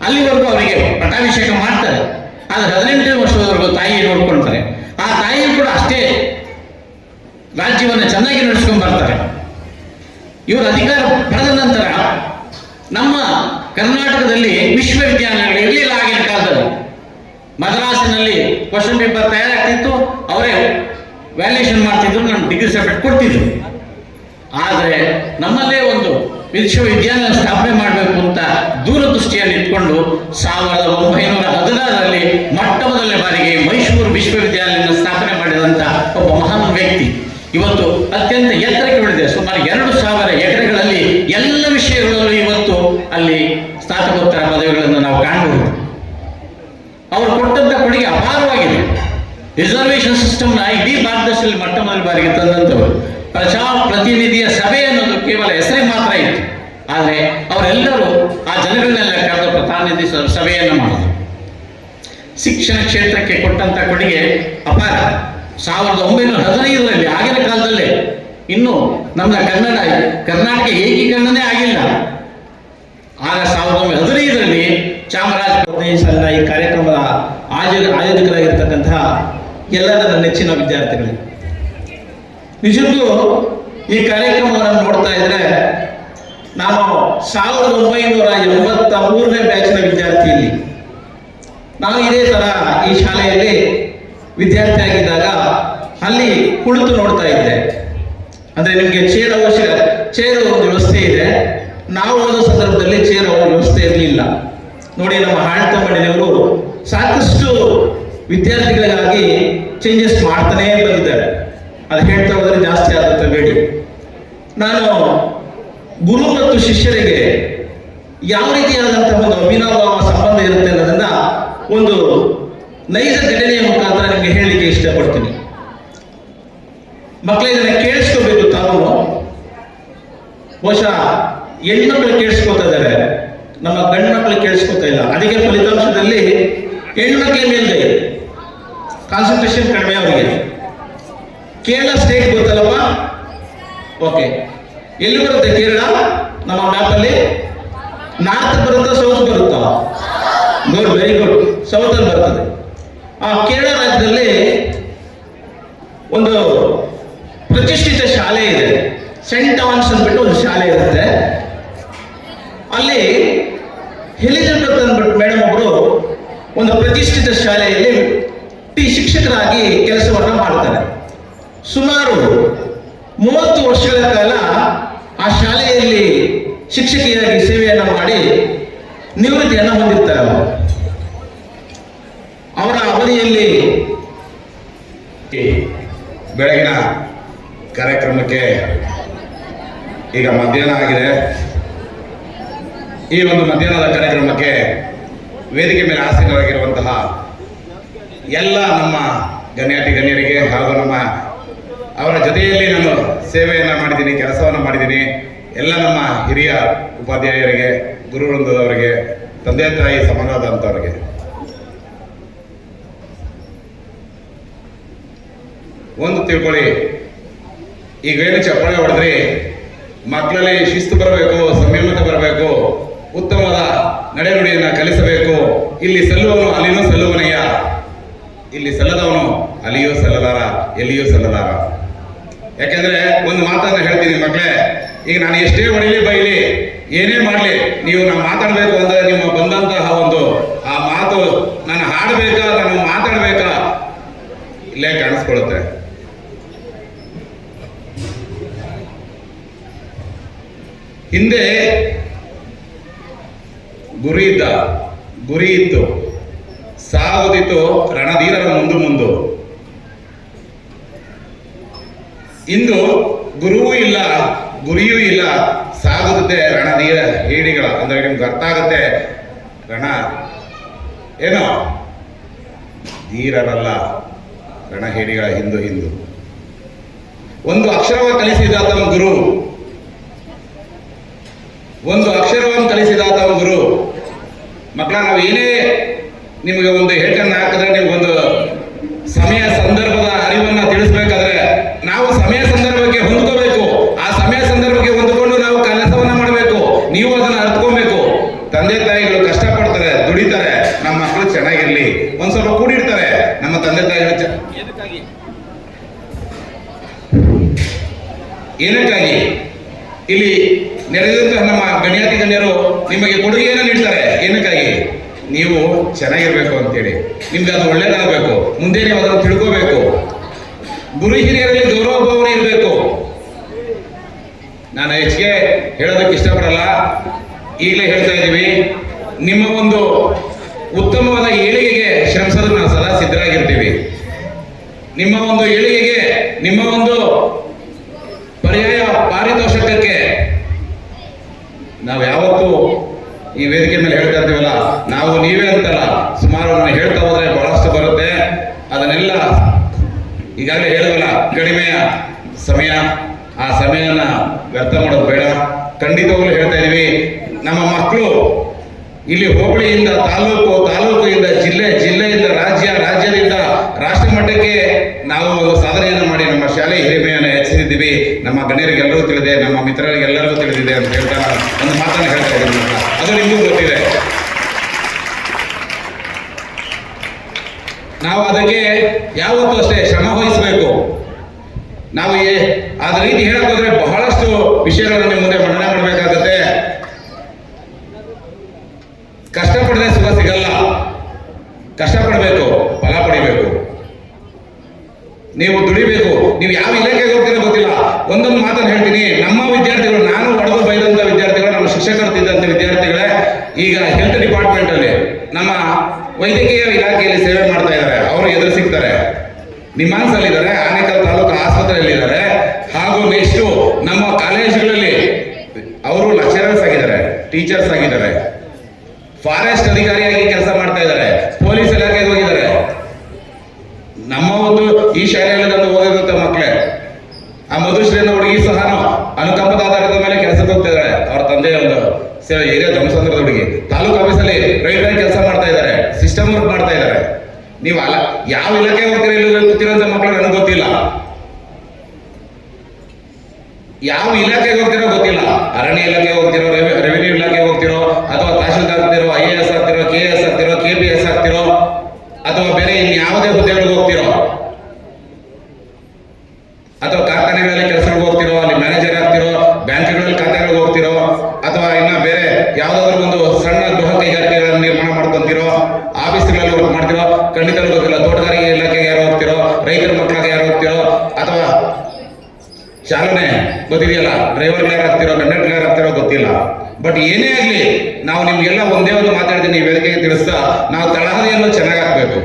ಅಲ್ಲಿವರೆಗೂ ಅವರಿಗೆ ಪಟ್ಟಾಭಿಷೇಕ ಮಾಡ್ತಾರೆ. ಆದ್ರೆ 18 ವರ್ಷದವರೆಗೂ ತಾಯಿ ನೋಡ್ಕೊಳ್ತಾರೆ. ಆ ತಾಯಿ ಕೂಡ ಅಷ್ಟೇ ರಾಜ್ಯವನ್ನು ಚೆನ್ನಾಗಿ ನಡೆಸ್ಕೊಂಡು ಬರ್ತಾರೆ. ಇವರು ಅಧಿಕಾರ ಪಡೆದ ನಂತರ ನಮ್ಮ ಕರ್ನಾಟಕದಲ್ಲಿ ವಿಶ್ವವಿದ್ಯಾಲಯಗಳು ಇರಲಿಲ್ಲ. ಆಗಿನ ಕಾಲದಲ್ಲಿ ಮದ್ರಾಸಿನಲ್ಲಿ ಕ್ವಶನ್ ಪೇಪರ್ ತಯಾರಾಗ್ತಿತ್ತು, ಅವರೇ ವ್ಯಾಲ್ಯೂಯೇಷನ್ ಮಾಡ್ತಿದ್ರು, ನಮ್ಮ ಡಿಗ್ರಿ ಸರ್ಟಿಫಿಕೇಟ್ ಕೊಡ್ತಿದ್ರು. ಆದರೆ ನಮ್ಮಲ್ಲೇ ಒಂದು ವಿಶ್ವವಿದ್ಯಾಲಯ ಸ್ಥಾಪನೆ ಮಾಡಬೇಕು ಅಂತ ದೂರದೃಷ್ಟಿಯನ್ನು ಇಟ್ಕೊಂಡು 1916ರಲ್ಲಿ ಮೊದಲನೇ ಬಾರಿಗೆ ಮೈಸೂರು ವಿಶ್ವವಿದ್ಯಾಲಯ ಸ್ಥಾಪನೆ ಮಾಡಿದಂತ ಒಬ್ಬ ಮಹಾನ್ ವ್ಯಕ್ತಿ ಇವತ್ತು ಅತ್ಯಂತ ಎತ್ತರಕ್ಕೆ ಬೆಳೆದಿದೆ. ಸುಮಾರು 2000 ಎಕರೆಗಳಲ್ಲಿ ಎಲ್ಲ ವಿಷಯಗಳಲ್ಲೂ ಇವತ್ತು ಅಲ್ಲಿ ಸ್ನಾತಕೋತ್ತರ ಪದವಿಗಳನ್ನು ನಾವು ಕಾಣಬಹುದು. ಅವರು ಕೊಟ್ಟಂತ ಕೊಡುಗೆ ಅಪಾರವಾಗಿದೆ. ರಿಸರ್ವೇಶನ್ ಸಿಸ್ಟಮ್ನ ಇಡೀ ಭಾರತದಲ್ಲಿ ಮೊದಲ ಬಾರಿಗೆ ತಂದಂಥವರು. ಪ್ರತಿನಿಧಿಯ ಸಭೆ ಅನ್ನೋದು ಕೇವಲ ಹೆಸರಿಗೆ ಮಾತ್ರ ಇತ್ತು. ಆದರೆ ಅವರೆಲ್ಲರೂ ಆ ಜನಗಳನ್ನೆಲ್ಲ ಕರೆದು ಪ್ರತಿನಿಧಿ ಸಭೆಯನ್ನು ಮಾಡಿದರು. ಶಿಕ್ಷಣ ಕ್ಷೇತ್ರಕ್ಕೆ ಕೊಟ್ಟಂತ ಕೊಡುಗೆ ಅಪಾರ. 1915ರಲ್ಲಿ ಆಗಿನ ಕಾಲದಲ್ಲೇ ಇನ್ನು ನಮ್ಮ ಕರ್ನಾಟಕ ಏಕೀಕರಣನೇ ಆಗಿಲ್ಲ. ಆಗ 1915ರಲ್ಲಿ ಚಾಮರಾಜ ಸಾಲಿನ ಈ ಕಾರ್ಯಕ್ರಮದ ಆಯೋಜಕರಾಗಿರ್ತಕ್ಕಂತಹ ಎಲ್ಲ ನನ್ನ ನೆಚ್ಚಿನ ವಿದ್ಯಾರ್ಥಿಗಳು, ನಿಜಕ್ಕೂ ಈ ಕಾರ್ಯಕ್ರಮವನ್ನು ನೋಡ್ತಾ ಇದ್ರೆ ನಾನು 1983ನೇ ಬ್ಯಾಚಿನ ವಿದ್ಯಾರ್ಥಿ. ಇಲ್ಲಿ ನಾನು ಇದೇ ತರ ಈ ಶಾಲೆಯಲ್ಲಿ ವಿದ್ಯಾರ್ಥಿ ಆಗಿದ್ದಾಗ ಅಲ್ಲಿ ಕುಳಿತು ನೋಡ್ತಾ ಇದ್ದೆ. ಅಂದ್ರೆ ನಿಮಗೆ ಚೇರ್ ಒಂದು ವ್ಯವಸ್ಥೆ ಇದೆ. ನಾವು ಓದೋ ಸಂದರ್ಭದಲ್ಲಿ ಚೇರ್ ವ್ಯವಸ್ಥೆ ಇರಲಿಲ್ಲ. ನೋಡಿ, ನಮ್ಮ ಹಾಳ್ತಮ್ಮಣ್ಣನವರು ಸಾಕಷ್ಟು ವಿದ್ಯಾರ್ಥಿಗಳಿಗಾಗಿ ಚೇಂಜಸ್ ಮಾಡ್ತಾನೇ ಬಂದಿದ್ದಾರೆ. ಅದು ಹೇಳ್ತಾ ಹೋದ್ರೆ ಜಾಸ್ತಿ ಆಗುತ್ತೆ ಬೇಡಿ. ನಾನು ಗುರು ಮತ್ತು ಶಿಷ್ಯರಿಗೆ ಯಾವ ರೀತಿಯಾದಂತಹ ಒಂದು ಅವಿನಾಭಾವ ಸಂಬಂಧ ಇರುತ್ತೆ ಅನ್ನೋದನ್ನ ಒಂದು ನೈಜ ಘಟನೆಯ ಮುಖಾಂತರ ನಿಮಗೆ ಹೇಳಲಿಕ್ಕೆ ಇಷ್ಟಪಡ್ತೀನಿ. ಮಕ್ಕಳ ಇದನ್ನ ಕೇಳಿಸ್ಕೋಬೇಕು. ತಾವು ಬಹುಶಃ ಹೆಣ್ಮಕ್ಳು ಕೇಳಿಸ್ಕೊತಾ ಇದ್ದಾರೆ, ನಮ್ಮ ಗಂಡು ಮಕ್ಕಳು ಕೇಳಿಸ್ಕೊತಾ ಇಲ್ಲ. ಅದಕ್ಕೆ ಫಲಿತಾಂಶದಲ್ಲಿ ಹೆಣ್ಮಕ್ಳ ಮೇಲ್ಗೈ, ಕಾನ್ಸಂಟ್ರೇಷನ್ ಕಡಿಮೆ ಅವರಿಗೆ. ಕೇರಳ ಸ್ಟೇಟ್ ಗೊತ್ತಲ್ಲಪ್ಪ? ಓಕೆ, ಎಲ್ಲಿ ಬರುತ್ತೆ ಕೇರಳ? ನಮ್ಮ ಮ್ಯಾಪಲ್ಲಿ ನಾರ್ತ್ ಬರುತ್ತಾ ಸೌತ್ ಬರುತ್ತಾ? ಗುಡ್, ವೆರಿ ಗುಡ್, ಸೌತ್ ಅಲ್ಲಿ ಬರ್ತದೆ. ಆ ಕೇರಳ ರಾಜ್ಯದಲ್ಲಿ ಒಂದು ಪ್ರತಿಷ್ಠಿತ ಶಾಲೆ ಇದೆ, ಸೆಂಟ್ ಆನ್ಸ್ ಅಂದ್ಬಿಟ್ಟು ಒಂದು ಶಾಲೆ ಇರುತ್ತೆ. ಅಲ್ಲಿ ಎಲಿಜಬೆತ್ ಅಂದ್ಬಿಟ್ಟು ಮೇಡಮ್ ಒಬ್ರು ಒಂದು ಪ್ರತಿಷ್ಠಿತ ಶಾಲೆಯಲ್ಲಿ ಶಿಕ್ಷಕರಾಗಿ ಕೆಲಸವನ್ನು ಮಾಡ್ತಾರೆ. ಸುಮಾರು 30 ವರ್ಷಗಳ ಕಾಲ ಆ ಶಾಲೆಯಲ್ಲಿ ಶಿಕ್ಷಕಿಯಾಗಿ ಸೇವೆಯನ್ನು ಮಾಡಿ ನಿವೃತ್ತಿಯನ್ನು ಹೊಂದಿರ್ತಾರೆ. ಅವರ ಅವಧಿಯಲ್ಲಿ ಬೆಳಗಿನ ಕಾರ್ಯಕ್ರಮಕ್ಕೆ ಈಗ ಮಧ್ಯಾಹ್ನ ಆಗಿದೆ. ಈ ಒಂದು ಮಧ್ಯಾಹ್ನದ ಕಾರ್ಯಕ್ರಮಕ್ಕೆ ವೇದಿಕೆ ಮೇಲೆ ಆಸೀನರಾಗಿರುವಂತಹ ಎಲ್ಲ ನಮ್ಮ ಗಣ್ಯರಿಗೆ ಹಾಗೂ ಅವರ ಜೊತೆಯಲ್ಲಿ ನಾನು ಸೇವೆಯನ್ನು ಮಾಡಿದ್ದೀನಿ, ಕೆಲಸವನ್ನು ಮಾಡಿದ್ದೀನಿ. ಎಲ್ಲ ನಮ್ಮ ಹಿರಿಯ ಉಪಾಧ್ಯಾಯರಿಗೆ, ಗುರು ವೃಂದದವರಿಗೆ, ತಂದೆ ತಾಯಿ ಸಮಾನವಾದಂಥವರಿಗೆ ಒಂದು ತಿಳ್ಕೊಳ್ಳಿ. ಈಗ ಏನು ಚಪ್ಪಾಳೆ ಹೊಡೆದ್ರಿ, ಮಕ್ಕಳಲ್ಲಿ ಶಿಸ್ತು ಬರಬೇಕು, ಸಂಯಮತೆ ಬರಬೇಕು, ಉತ್ತಮವಾದ ನಡೆನುಡಿಯನ್ನು ಕಲಿಸಬೇಕು. ಇಲ್ಲಿ ಸಲ್ಲುವವನು ಅಲ್ಲಿನೂ ಸಲ್ಲುವನಯ್ಯ, ಇಲ್ಲಿ ಸಲ್ಲದವನು ಅಲ್ಲಿಯೂ ಸಲ್ಲಲಾರ, ಎಲ್ಲಿಯೂ ಸಲ್ಲಲಾರ. ಯಾಕೆಂದ್ರೆ ಒಂದು ಮಾತನ್ನ ಹೇಳ್ತೀನಿ ಮಕ್ಕಳೇ, ಈಗ ನಾನು ಎಷ್ಟೇ ಹೊಡಿಲಿ ಬೈಲಿ ಏನೇ ಮಾಡಲಿ, ನೀವು ನಾನು ಮಾತಾಡಬೇಕು ಅಂದ್ರೆ ನಿಮ್ಮ ಬಂದಂತಹ ಒಂದು ಆ ಮಾತು ನಾನು ಹಾಡಬೇಕಾ ನಾನು ಮಾತಾಡಬೇಕಾ ಇಲ್ಲೇ ಕಾಣಿಸ್ಕೊಳ್ಳುತ್ತೆ. ಹಿಂದೆ ಗುರಿ ಇತ್ತು, ಸಾಗುದಿತ್ತು ರಣಧೀರರ ಮುಂದು. ಇಂದು ಗುರುವೂ ಇಲ್ಲ, ಗುರಿಯೂ ಇಲ್ಲ, ಸಾಗುತ್ತದೆ ರಣಧೀರ ಹೇಡಿಗಳ. ಅಂದ್ರೆ ನಿಮ್ಗೆ ಅರ್ಥ ಆಗುತ್ತೆ, ರಣ ಏನೋ ಧೀರರಲ್ಲ, ರಣಹೇಡಿಗಳ ಹಿಂದು. ಒಂದು ಅಕ್ಷರವನ್ನು ಕಲಿಸಿದಾತ ಗುರು, ಒಂದು ಅಕ್ಷರವನ್ನು ಕಲಿಸಿದಾತ ಗುರು. ಮಕ್ಕಳ, ನಾವು ಏನೇ ನಿಮಗೆ ಒಂದು ಹೇಳ್ಕನ್ನ ಹಾಕಿದ್ರೆ ನಿಮ್ಗೊಂದು ಸಮಯ ಸಂದರ್ಭದ ಅರಿವನ್ನ ತಿಳಿಸ್ಬೇಕಾದ್ರೆ ನಾವು ಸಮಯ ಸಂದರ್ಭಕ್ಕೆ ಹೊಂದ್ಕೋಬೇಕು. ಆ ಸಮಯ ಸಂದರ್ಭಕ್ಕೆ ಹೊಂದ್ಕೊಂಡು ನಾವು ಕೆಲಸವನ್ನ ಮಾಡಬೇಕು. ನೀವು ಅದನ್ನ ಅರ್ಥಕೋಬೇಕು. ತಂದೆ ತಾಯಿಗಳು ಕಷ್ಟಪಡ್ತಾರೆ, ದುಡಿತಾರೆ, ನಮ್ಮ ಮಕ್ಕಳು ಚೆನ್ನಾಗಿರ್ಲಿ, ಒಂದ್ ಸ್ವಲ್ಪ ಕೂಡಿಡ್ತಾರೆ. ನಮ್ಮ ತಂದೆ ತಾಯಿಗಳು ಏನಕ್ಕಾಗಿ ಇಲ್ಲಿ ನೆರೆದಂತಹ ನಮ್ಮ ಗಣ್ಯಾತಿ ಗಣ್ಯರು ನಿಮಗೆ ಕೊಡುಗೆಯನ್ನು ನೀಡ್ತಾರೆ. ಏನಕ್ಕಾಗಿ? ನೀವು ಚೆನ್ನಾಗಿರ್ಬೇಕು ಅಂತೇಳಿ, ನಿಮ್ಗೆ ಅದು ಒಳ್ಳೇದಾಗಬೇಕು, ಮುಂದೆ ನೀವು ಅದನ್ನು ತಿಳ್ಕೋಬೇಕು. ಗುರು ಹಿರಿಯರಲ್ಲಿ ಗೌರವ ಭಾವನೆ ಇರಬೇಕು. ನಾನು ಹೆಚ್ಚಿಗೆ ಹೇಳೋದಕ್ಕೆ ಇಷ್ಟಪಡಲ್ಲ, ಈಗಲೇ ಹೇಳ್ತಾ ಇದ್ದೀವಿ. ನಿಮ್ಮ ಒಂದು ಉತ್ತಮವಾದ ಏಳಿಗೆಗೆ ಶ್ರಮಿಸೋದಕ್ಕೆ ನಾವು ಸದಾ ಸಿದ್ಧರಾಗಿರ್ತೀವಿ. ನಿಮ್ಮ ಒಂದು ಏಳಿಗೆಗೆ, ನಿಮ್ಮ ಒಂದು ಪರ್ಯಾಯ ಪಾರಿತೋಷಕಕ್ಕೆ ನಾವು ಯಾವತ್ತೂ ಈ ವೇದಿಕೆ ಮೇಲೆ ಹೇಳ್ತಾ ಇರ್ತೀವಲ್ಲ, ನಾವು ನೀವೇ ಅಂತಲ್ಲ, ಸುಮಾರು ನಾನು ಹೇಳ್ತಾ ಹೋದ್ರೆ ಬಹಳಷ್ಟು ಬರುತ್ತೆ. ಅದನ್ನೆಲ್ಲ ಈಗಾಗಲೇ ಹೇಳಿದ್ವಲ್ಲ, ಕಡಿಮೆಯ ಸಮಯ, ಆ ಸಮಯನ ವ್ಯರ್ಥ ಮಾಡೋದು ಬೇಡ. ಖಂಡಿತವಾಗ್ಲೂ ಹೇಳ್ತಾ ಇದೀವಿ, ನಮ್ಮ ಮಕ್ಕಳು ಇಲ್ಲಿ ಹೋಬಳಿಯಿಂದ ತಾಲೂಕು, ತಾಲೂಕಿಂದ ಜಿಲ್ಲೆ, ಜಿಲ್ಲೆಯಿಂದ ರಾಜ್ಯ, ರಾಜ್ಯದಿಂದ ರಾಷ್ಟ್ರ ಮಟ್ಟಕ್ಕೆ ನಾವು ಒಂದು ಸಾಧನೆಯನ್ನು ಮಾಡಿ ನಮ್ಮ ಶಾಲೆ ಹಿರಿಮೆಯನ್ನು ಹೆಚ್ಚಿಸಿದ್ದೀವಿ. ನಮ್ಮ ಗಣ್ಯರಿಗೆಲ್ಲರೂ ತಿಳಿದೆ, ನಮ್ಮ ಮಿತ್ರರಿಗೆಲ್ಲರಿಗೂ ತಿಳಿದಿದೆ ಅಂತ ಹೇಳ್ತಾ ಒಂದು ಮಾತನ್ನು ಹೇಳ್ತಾ ಇದ್ದೀನಿ. ಅದು ನಿಮಗೂ ಗೊತ್ತಿದೆ. ನಾವು ಅದಕ್ಕೆ ಯಾವತ್ತೂ ಅಷ್ಟೇ ಶ್ರಮ ವಹಿಸಬೇಕು. ನಾವು ಅದ ರೀತಿ ಹೇಳಕ್ ಹೋದ್ರೆ ಬಹಳಷ್ಟು ವಿಷಯಗಳನ್ನು ನಿಮ್ಮ ಮುಂದೆ ಮಂಡನೆ ಮಾಡಬೇಕಾಗುತ್ತೆ. ಕಷ್ಟಪಡದೆ ಸುಖ ಸಿಗಲ್ಲ, ಕಷ್ಟಪಡಬೇಕು, ಫಲ ಪಡಿಬೇಕು. ನೀವು ದುಡಿಬೇಕು. ನೀವು ಯಾವ ಇಲಾಖೆಗೆ ಹೋಗ್ತೀರೋ ಗೊತ್ತಿಲ್ಲ. ಒಂದೊಂದು ಮಾತನ್ನು ಹೇಳ್ತೀನಿ, ನಮ್ಮ ವಿದ್ಯಾರ್ಥಿಗಳು, ನಾನು ಹೊಡೆದು ಬೈದಂತ ವಿದ್ಯಾರ್ಥಿಗಳು, ನಮ್ಮ ಶಿಕ್ಷಕರು ತಿದ್ದಂತ ವಿದ್ಯಾರ್ಥಿಗಳೇ ಈಗ ಹೆಲ್ತ್ ಡಿಪಾರ್ಟ್ಮೆಂಟ್ ಅಲ್ಲಿ, ನಮ್ಮ ವೈದ್ಯಕೀಯ ಇಲಾಖೆಯಲ್ಲಿ ಸೇವೆ ಮಾಡ್ತಾ ಇದ್ದಾರೆ. ಅವರು ಎದುರು ಸಿಗ್ತಾರೆ. ನಿಮಾನ್ಸ್ ಅಲ್ಲಿದ್ದಾರೆ, ಆನೇಕಲ್ ತಾಲೂಕು ಆಸ್ಪತ್ರೆಯಲ್ಲಿದ್ದಾರೆ. ಹಾಗೂ ನೆಕ್ಸ್ಟ್ ನಮ್ಮ ಕಾಲೇಜುಗಳಲ್ಲಿ ಅವರು ಲೆಕ್ಚರರ್ಸ್ ಆಗಿದ್ದಾರೆ, ಟೀಚರ್ಸ್ ಆಗಿದ್ದಾರೆ, ಫಾರೆಸ್ಟ್ ಅಧಿಕಾರಿಯಾಗಿ ಕೆಲಸ ಮಾಡ್ತಾ ಇದ್ದಾರೆ, ಪೊಲೀಸ್ ಇಲಾಖೆಗೆ ಹೋಗಿದ್ದಾರೆ. ನಮ್ಮ ಒಂದು ಈ ಶಾಲೆಯಲ್ಲಿ ಓದಿದಂತ ಮಕ್ಕಳೇ, ಆ ಮಧುಶ್ರೀ ಅನ್ನೋ ಹುಡುಗಿ ಸಹ ಅನುಕಂಪದ ಆಧಾರದ ಮೇಲೆ ಕೆಲಸಕ್ಕೆ ಹೋಗ್ತಾ ಇದ್ದಾರೆ. ಅವ್ರ ತಂದೆ ಒಂದು ಸೇವೆ ಏರಿಯಾ ಧರ್ಮಸಂದ್ರದ ಹುಡುಗಿ ತಾಲೂಕು ಆಫೀಸಲ್ಲಿ ರೈಲ್ವೆ ಕೆಲಸ ಮಾಡ್ತಾ ಇದ್ದಾರೆ, ಸಿಸ್ಟಮ್ ವರ್ಕ್ ಮಾಡ್ತಾ ಇದ್ದಾರೆ. ನೀವು ಅಲ್ಲ ಯಾವ ಇಲಾಖೆಗೆ ಹೋಗ್ತೀರಾ ಇಲ್ಲ ಕೂತಿರೋಂಥ ಮಕ್ಕಳು ನನಗೆ ಗೊತ್ತಿಲ್ಲ. ಯಾವ ಇಲಾಖೆಗೆ ಹೋಗ್ತಿರೋ ಗೊತ್ತಿಲ್ಲ. ಅರಣ್ಯ ಇಲಾಖೆಗೆ ಹೋಗ್ತಿರೋ, ರೆವಿನ್ಯೂ ಇಲಾಖೆಗೆ ಹೋಗ್ತಿರೋ, ಅಥವಾ ತಹಶೀಲ್ದಾರ್ ಆಗ್ತಿರೋ, IAS ಆಗ್ತಿರೋ, KS ಆಗ್ತಿರೋ, KPS ಆಗ್ತಿರೋ, ಅಥವಾ ಬೇರೆ ಇನ್ಯಾವುದೇ ಹುದ್ದೆಗಳಿಗೆ ಹೋಗ್ತಿರೋ, ಅಥವಾ ಕಾರ್ಖಾನೆಗಳಲ್ಲಿ ಕೆಲಸಗಳಿಗೆ ಹೋಗ್ತಿರೋ, ಅಲ್ಲಿ ಮ್ಯಾನೇಜರ್ ಆಗ್ತಿರೋ, ಬ್ಯಾಂಕ್ಗಳಲ್ಲಿ ಖಾತೆಗಳಿಗೆ ಹೋಗ್ತಿರೋ, ಅಥವಾ ಇನ್ನ ಬೇರೆ ಯಾವ್ದಾದ್ರು ಒಂದು ಸಣ್ಣ ಗೃಹ ಕೈಗಾರಿಕೆಗಳನ್ನು ನಿರ್ಮಾಣ ಮಾಡ್ಕೊಂತಿರೋ, ಆಫೀಸ್ಗಳಲ್ಲಿ ವರ್ಕ್ ಮಾಡ್ತಿರೋ, ಖಂಡಿತ ಗೊತ್ತಿಲ್ಲ. ತೋಟಗಾರಿಕೆ ಇಲಾಖೆಗೆ ಯಾರು ಹೋಗ್ತಿರೋ, ರೈತರ ಮಕ್ಕಳಿಗೆ ಯಾರು ಹೋಗ್ತಿರೋ, ಅಥವಾ ಚಾಲನೆ ಗೊತ್ತಿದೆಯಲ್ಲ, ಡ್ರೈವರ್ ಯಾರು ಆಗ್ತಿರೋ, ಕಂಡಕ್ಟರ್ ಯಾರು ಆಗ್ತಿರೋ ಗೊತ್ತಿಲ್ಲ. ಬಟ್ ಏನೇ ಆಗಲಿ, ನಾವು ನಿಮ್ಗೆಲ್ಲ ಒಂದೇ ಒಂದು ಮಾತಾಡ್ತೀನಿ ಈ ವೇದಿಕೆಗೆ ತಿಳಿಸ್ತಾ, ನಾವು ತಳಹದಿಯನ್ನು ಚೆನ್ನಾಗಿ ಹಾಕ್ಬೇಕು.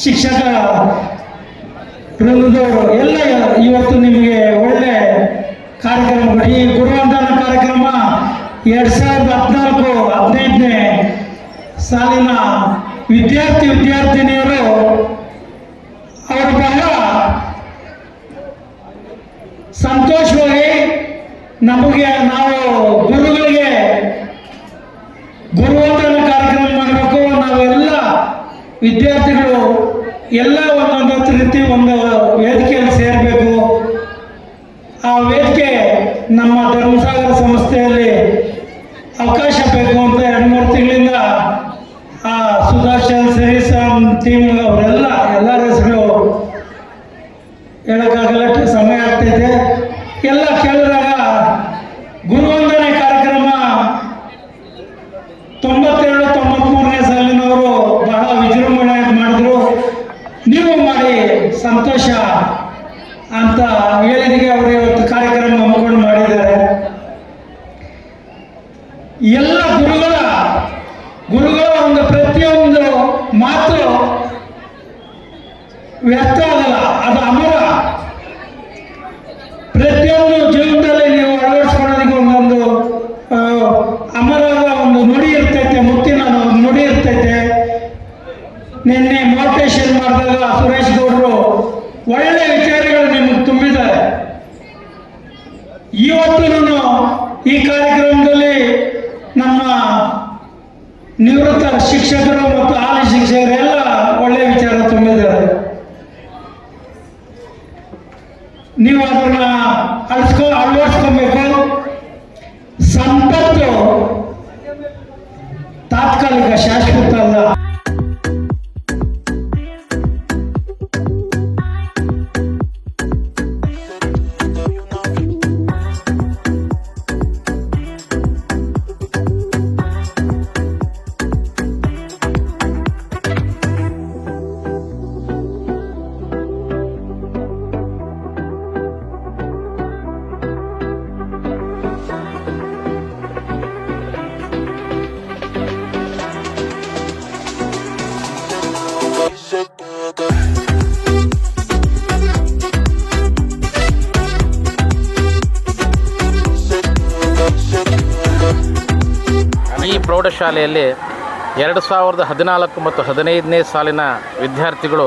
ಶಿಕ್ಷಕ ವೃಂದದವರು ಎಲ್ಲ ಇವತ್ತು ನಿಮಗೆ ಒಳ್ಳೆ ಕಾರ್ಯಕ್ರಮಗಳು. ಈ ಗುರುವಂದನ ಕಾರ್ಯಕ್ರಮ 2014-15ನೇ ಸಾಲಿನ ವಿದ್ಯಾರ್ಥಿನಿಯರು ಅವರು ಬಹಳ ಸಂತೋಷವಾಗಿ ನಮಗೆ ನಾವು ಗುರುಗಳಿಗೆ ಗುರುವಂದನ ಕಾರ್ಯಕ್ರಮ ಮಾಡಬೇಕು, ನಾವೆಲ್ಲ ವಿದ್ಯಾರ್ಥಿಗಳು ಎಲ್ಲ ಒಂದೊಂದು ರೀತಿ ಒಂದು ವೇದಿಕೆಯಲ್ಲಿ ಸೇರಬೇಕು. ಆ ವೇದಿಕೆ ನಮ್ಮ ಧರ್ಮಸಾಗರ ಸಂಸ್ಥೆಯಲ್ಲಿ ಅವಕಾಶ ಬೇಕು ಅಂತ 2-3 ತಿಂಗಳಿಂದ ಆ ಸುದರ್ಶನ್ ಸರಿಸಾಮ್ ಟೀಮ್ ಎಲ್ಲರ ಹೆಸರು ಹೇಳೋಕ್ಕಾಗಲ್ಲ, ಸಮಯ ಆಗ್ತೈತೆ. ಎಲ್ಲ ಕೇಳಿದಾಗ ಗುರುವಂದನೆ ಕಾರ್ಯಕ್ರಮ 92-93ನೇ ಸಾಲಿನವರು ಬಹಳ ವಿಜೃಂಭಣೆ ಮಾಡಿದ್ರು. ನೀವು ಮಾಡಿ ಸಂತೋಷ ಅಂತ ಹೇಳಿದಿಗೆ ಅವರು ಇವತ್ತು ಕಾರ್ಯಕ್ರಮ ಹಮ್ಮಿಕೊಂಡು ಮಾಡಿದ್ದಾರೆ. ಎಲ್ಲ ಗುರುಗಳ ಒಂದು ಪ್ರತಿಯೊಂದು ಮಾತು ವ್ಯರ್ಥ ಆಗಲ್ಲ, ಅದು ಅಮರ. ಪ್ರತಿಯೊಂದು ಜೀವನದಲ್ಲಿ ನೀವು ಅಳವಡಿಸ್ಕೊಳ್ಳೋದಕ್ಕೆ ಒಂದೊಂದು ಅಮರದ ಒಂದು ನುಡಿ ಇರ್ತೈತೆ, ಮುತ್ತಿನ ನುಡಿ ಇರ್ತೈತೆ. ನಿನ್ನೆ ಮೋಟಿವೇಶನ್ ಮಾಡಿದಾಗ ಸುರೇಶ್ ಗೌಡರು ಒಳ್ಳೆ ವಿಚಾರಗಳು ನಿಮಗೆ ತುಂಬಿದ್ದಾರೆ. ಇವತ್ತು ಈ ಕಾರ್ಯಕ್ರಮದಲ್ಲಿ ನಮ್ಮ ನಿವೃತ್ತ ಶಿಕ್ಷಕರು ಮತ್ತು ಹಾಲಿ ಶಿಕ್ಷಕರೆಲ್ಲ ಒಳ್ಳೆ ವಿಚಾರ ತುಂಬಿದ್ದಾರೆ. ನೀವು ಅದನ್ನ ಅಳವಡಿಸ್ಕೊಬೇಕು. ಸಂಪತ್ತು ತಾತ್ಕಾಲಿಕ, ಶಾಶ್ವತ ಅಲ್ಲ. ಈ ಪ್ರೌಢಶಾಲೆಯಲ್ಲಿ 2014 ಮತ್ತು 15ನೇ ಸಾಲಿನ ವಿದ್ಯಾರ್ಥಿಗಳು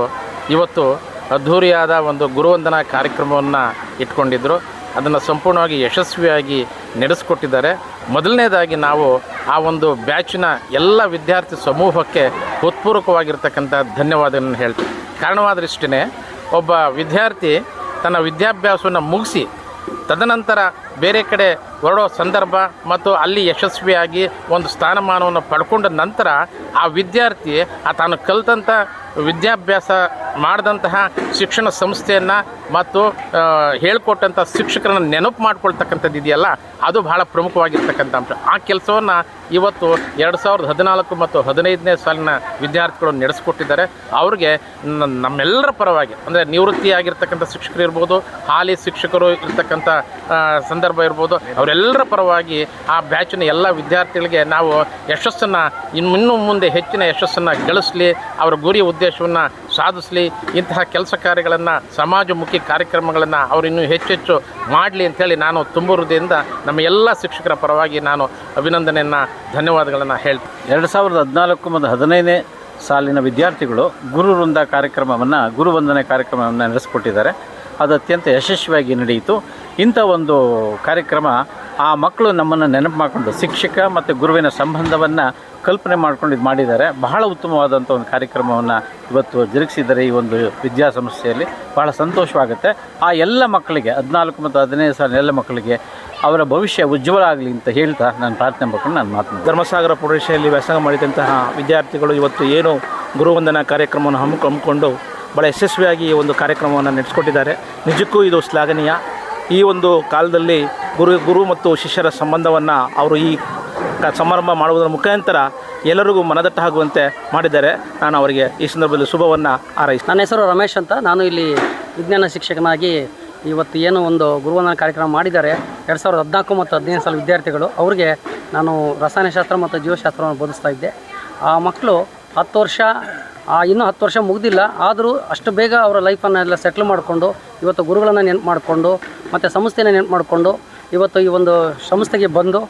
ಇವತ್ತು ಅದ್ಧೂರಿಯಾದ ಒಂದು ಗುರುವಂದನಾ ಕಾರ್ಯಕ್ರಮವನ್ನು ಇಟ್ಕೊಂಡಿದ್ದರು. ಅದನ್ನು ಸಂಪೂರ್ಣವಾಗಿ ಯಶಸ್ವಿಯಾಗಿ ನಡೆಸಿಕೊಟ್ಟಿದ್ದಾರೆ. ಮೊದಲನೇದಾಗಿ ನಾವು ಆ ಒಂದು ಬ್ಯಾಚಿನ ಎಲ್ಲ ವಿದ್ಯಾರ್ಥಿ ಸಮೂಹಕ್ಕೆ ಹೃತ್ಪೂರ್ವಕವಾಗಿರ್ತಕ್ಕಂಥ ಧನ್ಯವಾದಗಳನ್ನು ಹೇಳ್ತೀವಿ. ಕಾರಣವಾದರಿಷ್ಟೇ, ಒಬ್ಬ ವಿದ್ಯಾರ್ಥಿ ತನ್ನ ವಿದ್ಯಾಭ್ಯಾಸವನ್ನು ಮುಗಿಸಿ ತದನಂತರ ಬೇರೆ ಕಡೆ ಹೊರಡೋ ಸಂದರ್ಭ ಮತ್ತು ಅಲ್ಲಿ ಯಶಸ್ವಿಯಾಗಿ ಒಂದು ಸ್ಥಾನಮಾನವನ್ನು ಪಡ್ಕೊಂಡ ನಂತರ ಆ ವಿದ್ಯಾರ್ಥಿ ತಾನು ಕಲಿತಂಥ ವಿದ್ಯಾಭ್ಯಾಸ ಮಾಡಿದಂತಹ ಶಿಕ್ಷಣ ಸಂಸ್ಥೆಯನ್ನು ಮತ್ತು ಹೇಳಿಕೊಟ್ಟಂಥ ಶಿಕ್ಷಕರನ್ನು ನೆನಪು ಮಾಡ್ಕೊಳ್ತಕ್ಕಂಥದ್ದು ಇದೆಯಲ್ಲ, ಅದು ಬಹಳ ಪ್ರಮುಖವಾಗಿರ್ತಕ್ಕಂಥ ಅಂಶ. ಆ ಕೆಲಸವನ್ನು ಇವತ್ತು 2014 ಮತ್ತು 15ನೇ ಸಾಲಿನ ವಿದ್ಯಾರ್ಥಿಗಳು ನಡೆಸಿಕೊಟ್ಟಿದ್ದಾರೆ. ಅವ್ರಿಗೆ ನಮ್ಮೆಲ್ಲರ ಪರವಾಗಿ, ಅಂದರೆ ನಿವೃತ್ತಿಯಾಗಿರ್ತಕ್ಕಂಥ ಶಿಕ್ಷಕರು ಇರ್ಬೋದು, ಹಾಲಿ ಶಿಕ್ಷಕರು ಇರ್ತಕ್ಕಂಥ ಸಂದರ್ಭ ಇರ್ಬೋದು, ಅವರೆಲ್ಲರ ಪರವಾಗಿ ಆ ಬ್ಯಾಚಿನ ಎಲ್ಲ ವಿದ್ಯಾರ್ಥಿಗಳಿಗೆ ನಾವು ಯಶಸ್ಸನ್ನು ಇನ್ನೂ ಮುಂದೆ ಹೆಚ್ಚಿನ ಯಶಸ್ಸನ್ನು ಗಳಿಸಲಿ, ಅವರ ಗುರಿ ಉದ್ದೇಶವನ್ನು ಸಾಧಿಸಲಿ, ಇಂತಹ ಕೆಲಸ ಕಾರ್ಯಗಳನ್ನು, ಸಮಾಜಮುಖಿ ಕಾರ್ಯಕ್ರಮಗಳನ್ನು ಅವರು ಇನ್ನೂ ಹೆಚ್ಚೆಚ್ಚು ಮಾಡಲಿ ಅಂಥೇಳಿ ನಾನು ತುಂಬ ಹೃದಯದಿಂದ ನಮ್ಮ ಎಲ್ಲ ಶಿಕ್ಷಕರ ಪರವಾಗಿ ನಾನು ಅಭಿನಂದನೆಯನ್ನು, ಧನ್ಯವಾದಗಳನ್ನು ಹೇಳ್ತೀನಿ. 2014 ಮತ್ತು 15ನೇ ಸಾಲಿನ ವಿದ್ಯಾರ್ಥಿಗಳು ಗುರುವೃಂದ ಗುರುವಂದನೆ ಕಾರ್ಯಕ್ರಮವನ್ನು ನಡೆಸಿಕೊಟ್ಟಿದ್ದಾರೆ. ಅದು ಅತ್ಯಂತ ಯಶಸ್ವಿಯಾಗಿ ನಡೆಯಿತು. ಇಂಥ ಒಂದು ಕಾರ್ಯಕ್ರಮ ಆ ಮಕ್ಕಳು ನಮ್ಮನ್ನು ನೆನಪು ಮಾಡಿಕೊಂಡು ಶಿಕ್ಷಕ ಮತ್ತು ಗುರುವಿನ ಸಂಬಂಧವನ್ನು ಕಲ್ಪನೆ ಮಾಡ್ಕೊಂಡು ಇದು ಮಾಡಿದ್ದಾರೆ. ಬಹಳ ಉತ್ತಮವಾದಂಥ ಒಂದು ಕಾರ್ಯಕ್ರಮವನ್ನು ಇವತ್ತು ಜರುಗಿಸಿದ್ದಾರೆ ಈ ಒಂದು ವಿದ್ಯಾಸಂಸ್ಥೆಯಲ್ಲಿ. ಬಹಳ ಸಂತೋಷವಾಗುತ್ತೆ. ಆ ಎಲ್ಲ ಮಕ್ಕಳಿಗೆ 14 ಮತ್ತು 15 ಸಾಲಿನ ಎಲ್ಲ ಮಕ್ಕಳಿಗೆ ಅವರ ಭವಿಷ್ಯ ಉಜ್ವಲ ಆಗಲಿ ಅಂತ ಹೇಳ್ತಾ ನಾನು ಪ್ರಾರ್ಥನೆ ಮಾಡ್ಕೊಂಡು ನಾನು ಮಾತನಾಡ್ತೀನಿ. ಧರ್ಮಸಾಗರ ಪ್ರೌಢಶಾಲೆಯಲ್ಲಿ ವ್ಯಾಸಂಗ ಮಾಡಿದಂತಹ ವಿದ್ಯಾರ್ಥಿಗಳು ಇವತ್ತು ಏನು ಗುರುವಂದನಾ ಕಾರ್ಯಕ್ರಮವನ್ನು ಹಮ್ಮಿಕೊಂಡು ಭಾಳ ಯಶಸ್ವಿಯಾಗಿ ಈ ಒಂದು ಕಾರ್ಯಕ್ರಮವನ್ನು ನಡೆಸಿಕೊಟ್ಟಿದ್ದಾರೆ. ನಿಜಕ್ಕೂ ಇದು ಶ್ಲಾಘನೀಯ. ಈ ಒಂದು ಕಾಲದಲ್ಲಿ ಗುರು ಮತ್ತು ಶಿಷ್ಯರ ಸಂಬಂಧವನ್ನು ಅವರು ಈ ಸಮಾರಂಭ ಮಾಡುವುದರ ಮುಖಾಂತರ ಎಲ್ಲರಿಗೂ ಮನದಟ್ಟಾಗುವಂತೆ ಮಾಡಿದ್ದಾರೆ. ನಾನು ಅವರಿಗೆ ಈ ಸಂದರ್ಭದಲ್ಲಿ ಶುಭವನ್ನು ಹಾರೈಸ್ತೀನಿ. ನನ್ನ ಹೆಸರು ರಮೇಶ್ ಅಂತ. ನಾನು ಇಲ್ಲಿ ವಿಜ್ಞಾನ ಶಿಕ್ಷಕನಾಗಿ ಇವತ್ತು ಏನು ಒಂದು ಗುರುವಂದನಾ ಕಾರ್ಯಕ್ರಮ ಮಾಡಿದ್ದಾರೆ 2014 ಮತ್ತು 15 ಸಾಲ ವಿದ್ಯಾರ್ಥಿಗಳು, ಅವರಿಗೆ ನಾನು ರಸಾಯನಶಾಸ್ತ್ರ ಮತ್ತು ಜೀವಶಾಸ್ತ್ರವನ್ನು ಬೋಧಿಸ್ತಾ ಇದ್ದೆ. ಆ ಮಕ್ಕಳು 10 ವರ್ಷ ಇನ್ನೂ 10 ವರ್ಷ ಮುಗ್ದಿಲ್ಲ, ಆದರೂ ಅಷ್ಟು ಬೇಗ ಅವರ ಲೈಫನ್ನೆಲ್ಲ ಸೆಟ್ಲ್ ಮಾಡಿಕೊಂಡು ಇವತ್ತು ಗುರುಗಳನ್ನು ನೆನಪು ಮಾಡಿಕೊಂಡು ಮತ್ತು ಸಂಸ್ಥೆನ ನೆನಪು ಮಾಡಿಕೊಂಡು ಇವತ್ತು ಈ ಒಂದು ಸಂಸ್ಥೆಗೆ ಬಂದು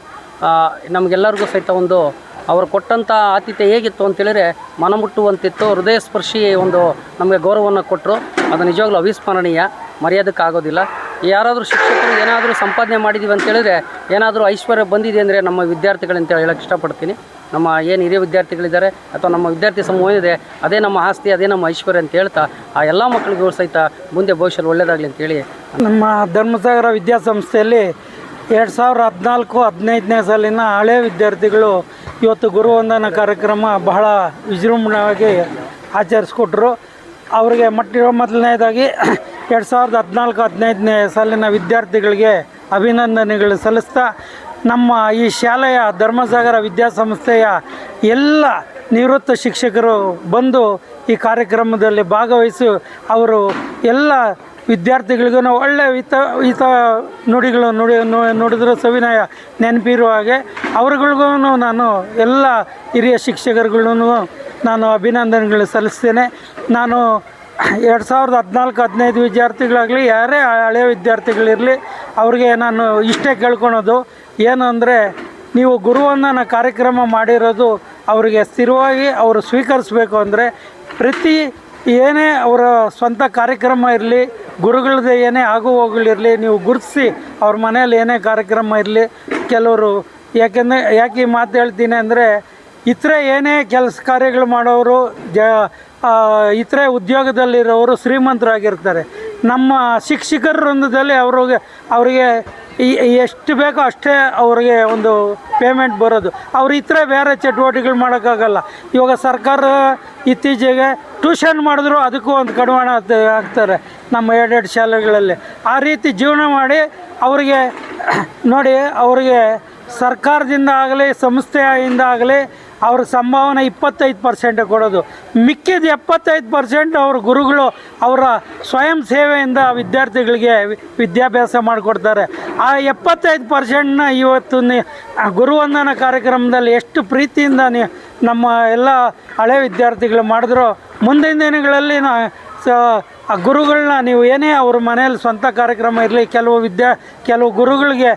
ನಮಗೆಲ್ಲರಿಗೂ ಸಹಿತ ಒಂದು ಅವರು ಕೊಟ್ಟಂಥ ಆತಿಥ್ಯ ಹೇಗಿತ್ತು ಅಂತೇಳಿದರೆ ಮನಮುಟ್ಟುವಂತಿತ್ತು, ಹೃದಯ ಸ್ಪರ್ಶಿ ಒಂದು ನಮಗೆ ಗೌರವವನ್ನು ಕೊಟ್ಟರು. ಅದು ನಿಜವಾಗ್ಲೂ ಅವಿಸ್ಮರಣೀಯ, ಮರೆಯೋದಕ್ಕಾಗೋದಿಲ್ಲ. ಯಾರಾದರೂ ಶಿಕ್ಷಕರು ಏನಾದರೂ ಸಂಪಾದನೆ ಮಾಡಿದ್ದೀವಿ ಅಂತೇಳಿದರೆ, ಏನಾದರೂ ಐಶ್ವರ್ಯ ಬಂದಿದೆ ಅಂದರೆ ನಮ್ಮ ವಿದ್ಯಾರ್ಥಿಗಳಂತೇಳಿ ಹೇಳೋಕ್ಕೆ ಇಷ್ಟಪಡ್ತೀನಿ. ನಮ್ಮ ಏನು ಹಿರಿಯ ವಿದ್ಯಾರ್ಥಿಗಳಿದ್ದಾರೆ ಅಥವಾ ನಮ್ಮ ವಿದ್ಯಾರ್ಥಿ ಸಮೂಹ ಇದೆ, ಅದೇ ನಮ್ಮ ಆಸ್ತಿ, ಅದೇ ನಮ್ಮ ಐಶ್ವರ್ಯ ಅಂತ ಹೇಳ್ತಾ ಆ ಎಲ್ಲ ಮಕ್ಕಳಿಗೂ ಸಹಿತ ಮುಂದೆ ಭವಿಷ್ಯದಲ್ಲಿ ಒಳ್ಳೆಯದಾಗಲಿ ಅಂತೇಳಿ ನಮ್ಮ ಧರ್ಮಸಾಗರ ವಿದ್ಯಾಸಂಸ್ಥೆಯಲ್ಲಿ 2014-15ನೇ ಸಾಲಿನ ಹಳೆ ವಿದ್ಯಾರ್ಥಿಗಳು ಇವತ್ತು ಗುರುವಂದನಾ ಕಾರ್ಯಕ್ರಮ ಬಹಳ ವಿಜೃಂಭಣೆಯಾಗಿ ಆಚರಿಸ್ಕೊಟ್ರು. ಅವರಿಗೆ ಮೊದಲನೇದಾಗಿ 2014-15ನೇ ಸಾಲಿನ ವಿದ್ಯಾರ್ಥಿಗಳಿಗೆ ಅಭಿನಂದನೆಗಳು ಸಲ್ಲಿಸ್ತಾ, ನಮ್ಮ ಈ ಶಾಲೆಯ ಧರ್ಮಸಾಗರ ವಿದ್ಯಾಸಂಸ್ಥೆಯ ಎಲ್ಲ ನಿವೃತ್ತ ಶಿಕ್ಷಕರು ಬಂದು ಈ ಕಾರ್ಯಕ್ರಮದಲ್ಲಿ ಭಾಗವಹಿಸಿ ಅವರು ಎಲ್ಲ ವಿದ್ಯಾರ್ಥಿಗಳಿಗೂ ಒಳ್ಳೆಯ ಹಿತ ನುಡಿಗಳು ನುಡಿದ್ರು ಸವಿನಯ ನೆನಪಿರುವ ಹಾಗೆ ಅವ್ರುಗಳಿಗೂ ನಾನು ಎಲ್ಲ ಹಿರಿಯ ಶಿಕ್ಷಕರುಗಳೂ ನಾನು ಅಭಿನಂದನೆಗಳು ಸಲ್ಲಿಸ್ತೇನೆ. ನಾನು 2014-15 ವಿದ್ಯಾರ್ಥಿಗಳಾಗಲಿ ಯಾರೇ ಹಳೆಯ ವಿದ್ಯಾರ್ಥಿಗಳಿರಲಿ ಅವ್ರಿಗೆ ನಾನು ಇಷ್ಟೇ ಕೇಳ್ಕೊಳೋದು ಏನು ಅಂದರೆ, ನೀವು ಗುರುವಂದನಾ ಕಾರ್ಯಕ್ರಮ ಮಾಡಿರೋದು ಅವರಿಗೆ ಸ್ಥಿರವಾಗಿ ಅವರು ಸ್ವೀಕರಿಸಬೇಕು. ಅಂದರೆ ಪ್ರತಿ ಏನೇ ಅವರ ಸ್ವಂತ ಕಾರ್ಯಕ್ರಮ ಇರಲಿ, ಗುರುಗಳದ್ದು ಏನೇ ಆಗು ಹೋಗಲಿರಲಿ, ನೀವು ಗುರುತಿಸಿ ಅವ್ರ ಮನೇಲಿ ಏನೇ ಕಾರ್ಯಕ್ರಮ ಇರಲಿ. ಕೆಲವರು ಯಾಕೆ ಈ ಮಾತು ಹೇಳ್ತೀನಿ ಅಂದರೆ, ಇತರೆ ಏನೇ ಕೆಲಸ ಕಾರ್ಯಗಳು ಮಾಡೋರು ಇತರೆ ಉದ್ಯೋಗದಲ್ಲಿರೋರು ಶ್ರೀಮಂತರಾಗಿರ್ತಾರೆ. ನಮ್ಮ ಶಿಕ್ಷಕರ ವೃಂದದಲ್ಲಿ ಅವರಿಗೆ ಎಷ್ಟು ಬೇಕೋ ಅಷ್ಟೇ ಅವ್ರಿಗೆ ಒಂದು ಪೇಮೆಂಟ್ ಬರೋದು. ಅವ್ರು ಇತರೆ ಬೇರೆ ಚಟುವಟಿಕೆಗಳು ಮಾಡೋಕ್ಕಾಗಲ್ಲ. ಇವಾಗ ಸರ್ಕಾರ ಇತ್ತೀಚೆಗೆ ಟ್ಯೂಷನ್ ಮಾಡಿದ್ರು ಅದಕ್ಕೂ ಒಂದು ಕಡಿವಾಣ ಹಾಕ್ತಾರೆ ನಮ್ಮ ಎಡೆಡ್ ಶಾಲೆಗಳಲ್ಲಿ. ಆ ರೀತಿ ಜೀವನ ಮಾಡಿ ಅವರಿಗೆ ನೋಡಿ, ಅವರಿಗೆ ಸರ್ಕಾರದಿಂದ ಆಗಲಿ ಸಂಸ್ಥೆಯಿಂದ ಆಗಲಿ ಅವ್ರ ಸಂಭಾವನೆ 25% ಕೊಡೋದು. ಮಿಕ್ಕಿದ 75% ಅವ್ರ ಗುರುಗಳು ಅವರ ಸ್ವಯಂ ಸೇವೆಯಿಂದ ವಿದ್ಯಾರ್ಥಿಗಳಿಗೆ ವಿದ್ಯಾಭ್ಯಾಸ ಮಾಡಿಕೊಡ್ತಾರೆ. ಆ 75%ನ ಇವತ್ತು ಗುರುವಂದನಾ ಕಾರ್ಯಕ್ರಮದಲ್ಲಿ ಎಷ್ಟು ಪ್ರೀತಿಯಿಂದ ನಮ್ಮ ಎಲ್ಲ ಹಳೆ ವಿದ್ಯಾರ್ಥಿಗಳು ಮಾಡಿದ್ರು, ಮುಂದಿನ ದಿನಗಳಲ್ಲಿ ಆ ಗುರುಗಳನ್ನ ನೀವು ಏನೇ ಅವ್ರ ಮನೇಲಿ ಸ್ವಂತ ಕಾರ್ಯಕ್ರಮ ಇರಲಿ, ಕೆಲವು ಗುರುಗಳಿಗೆ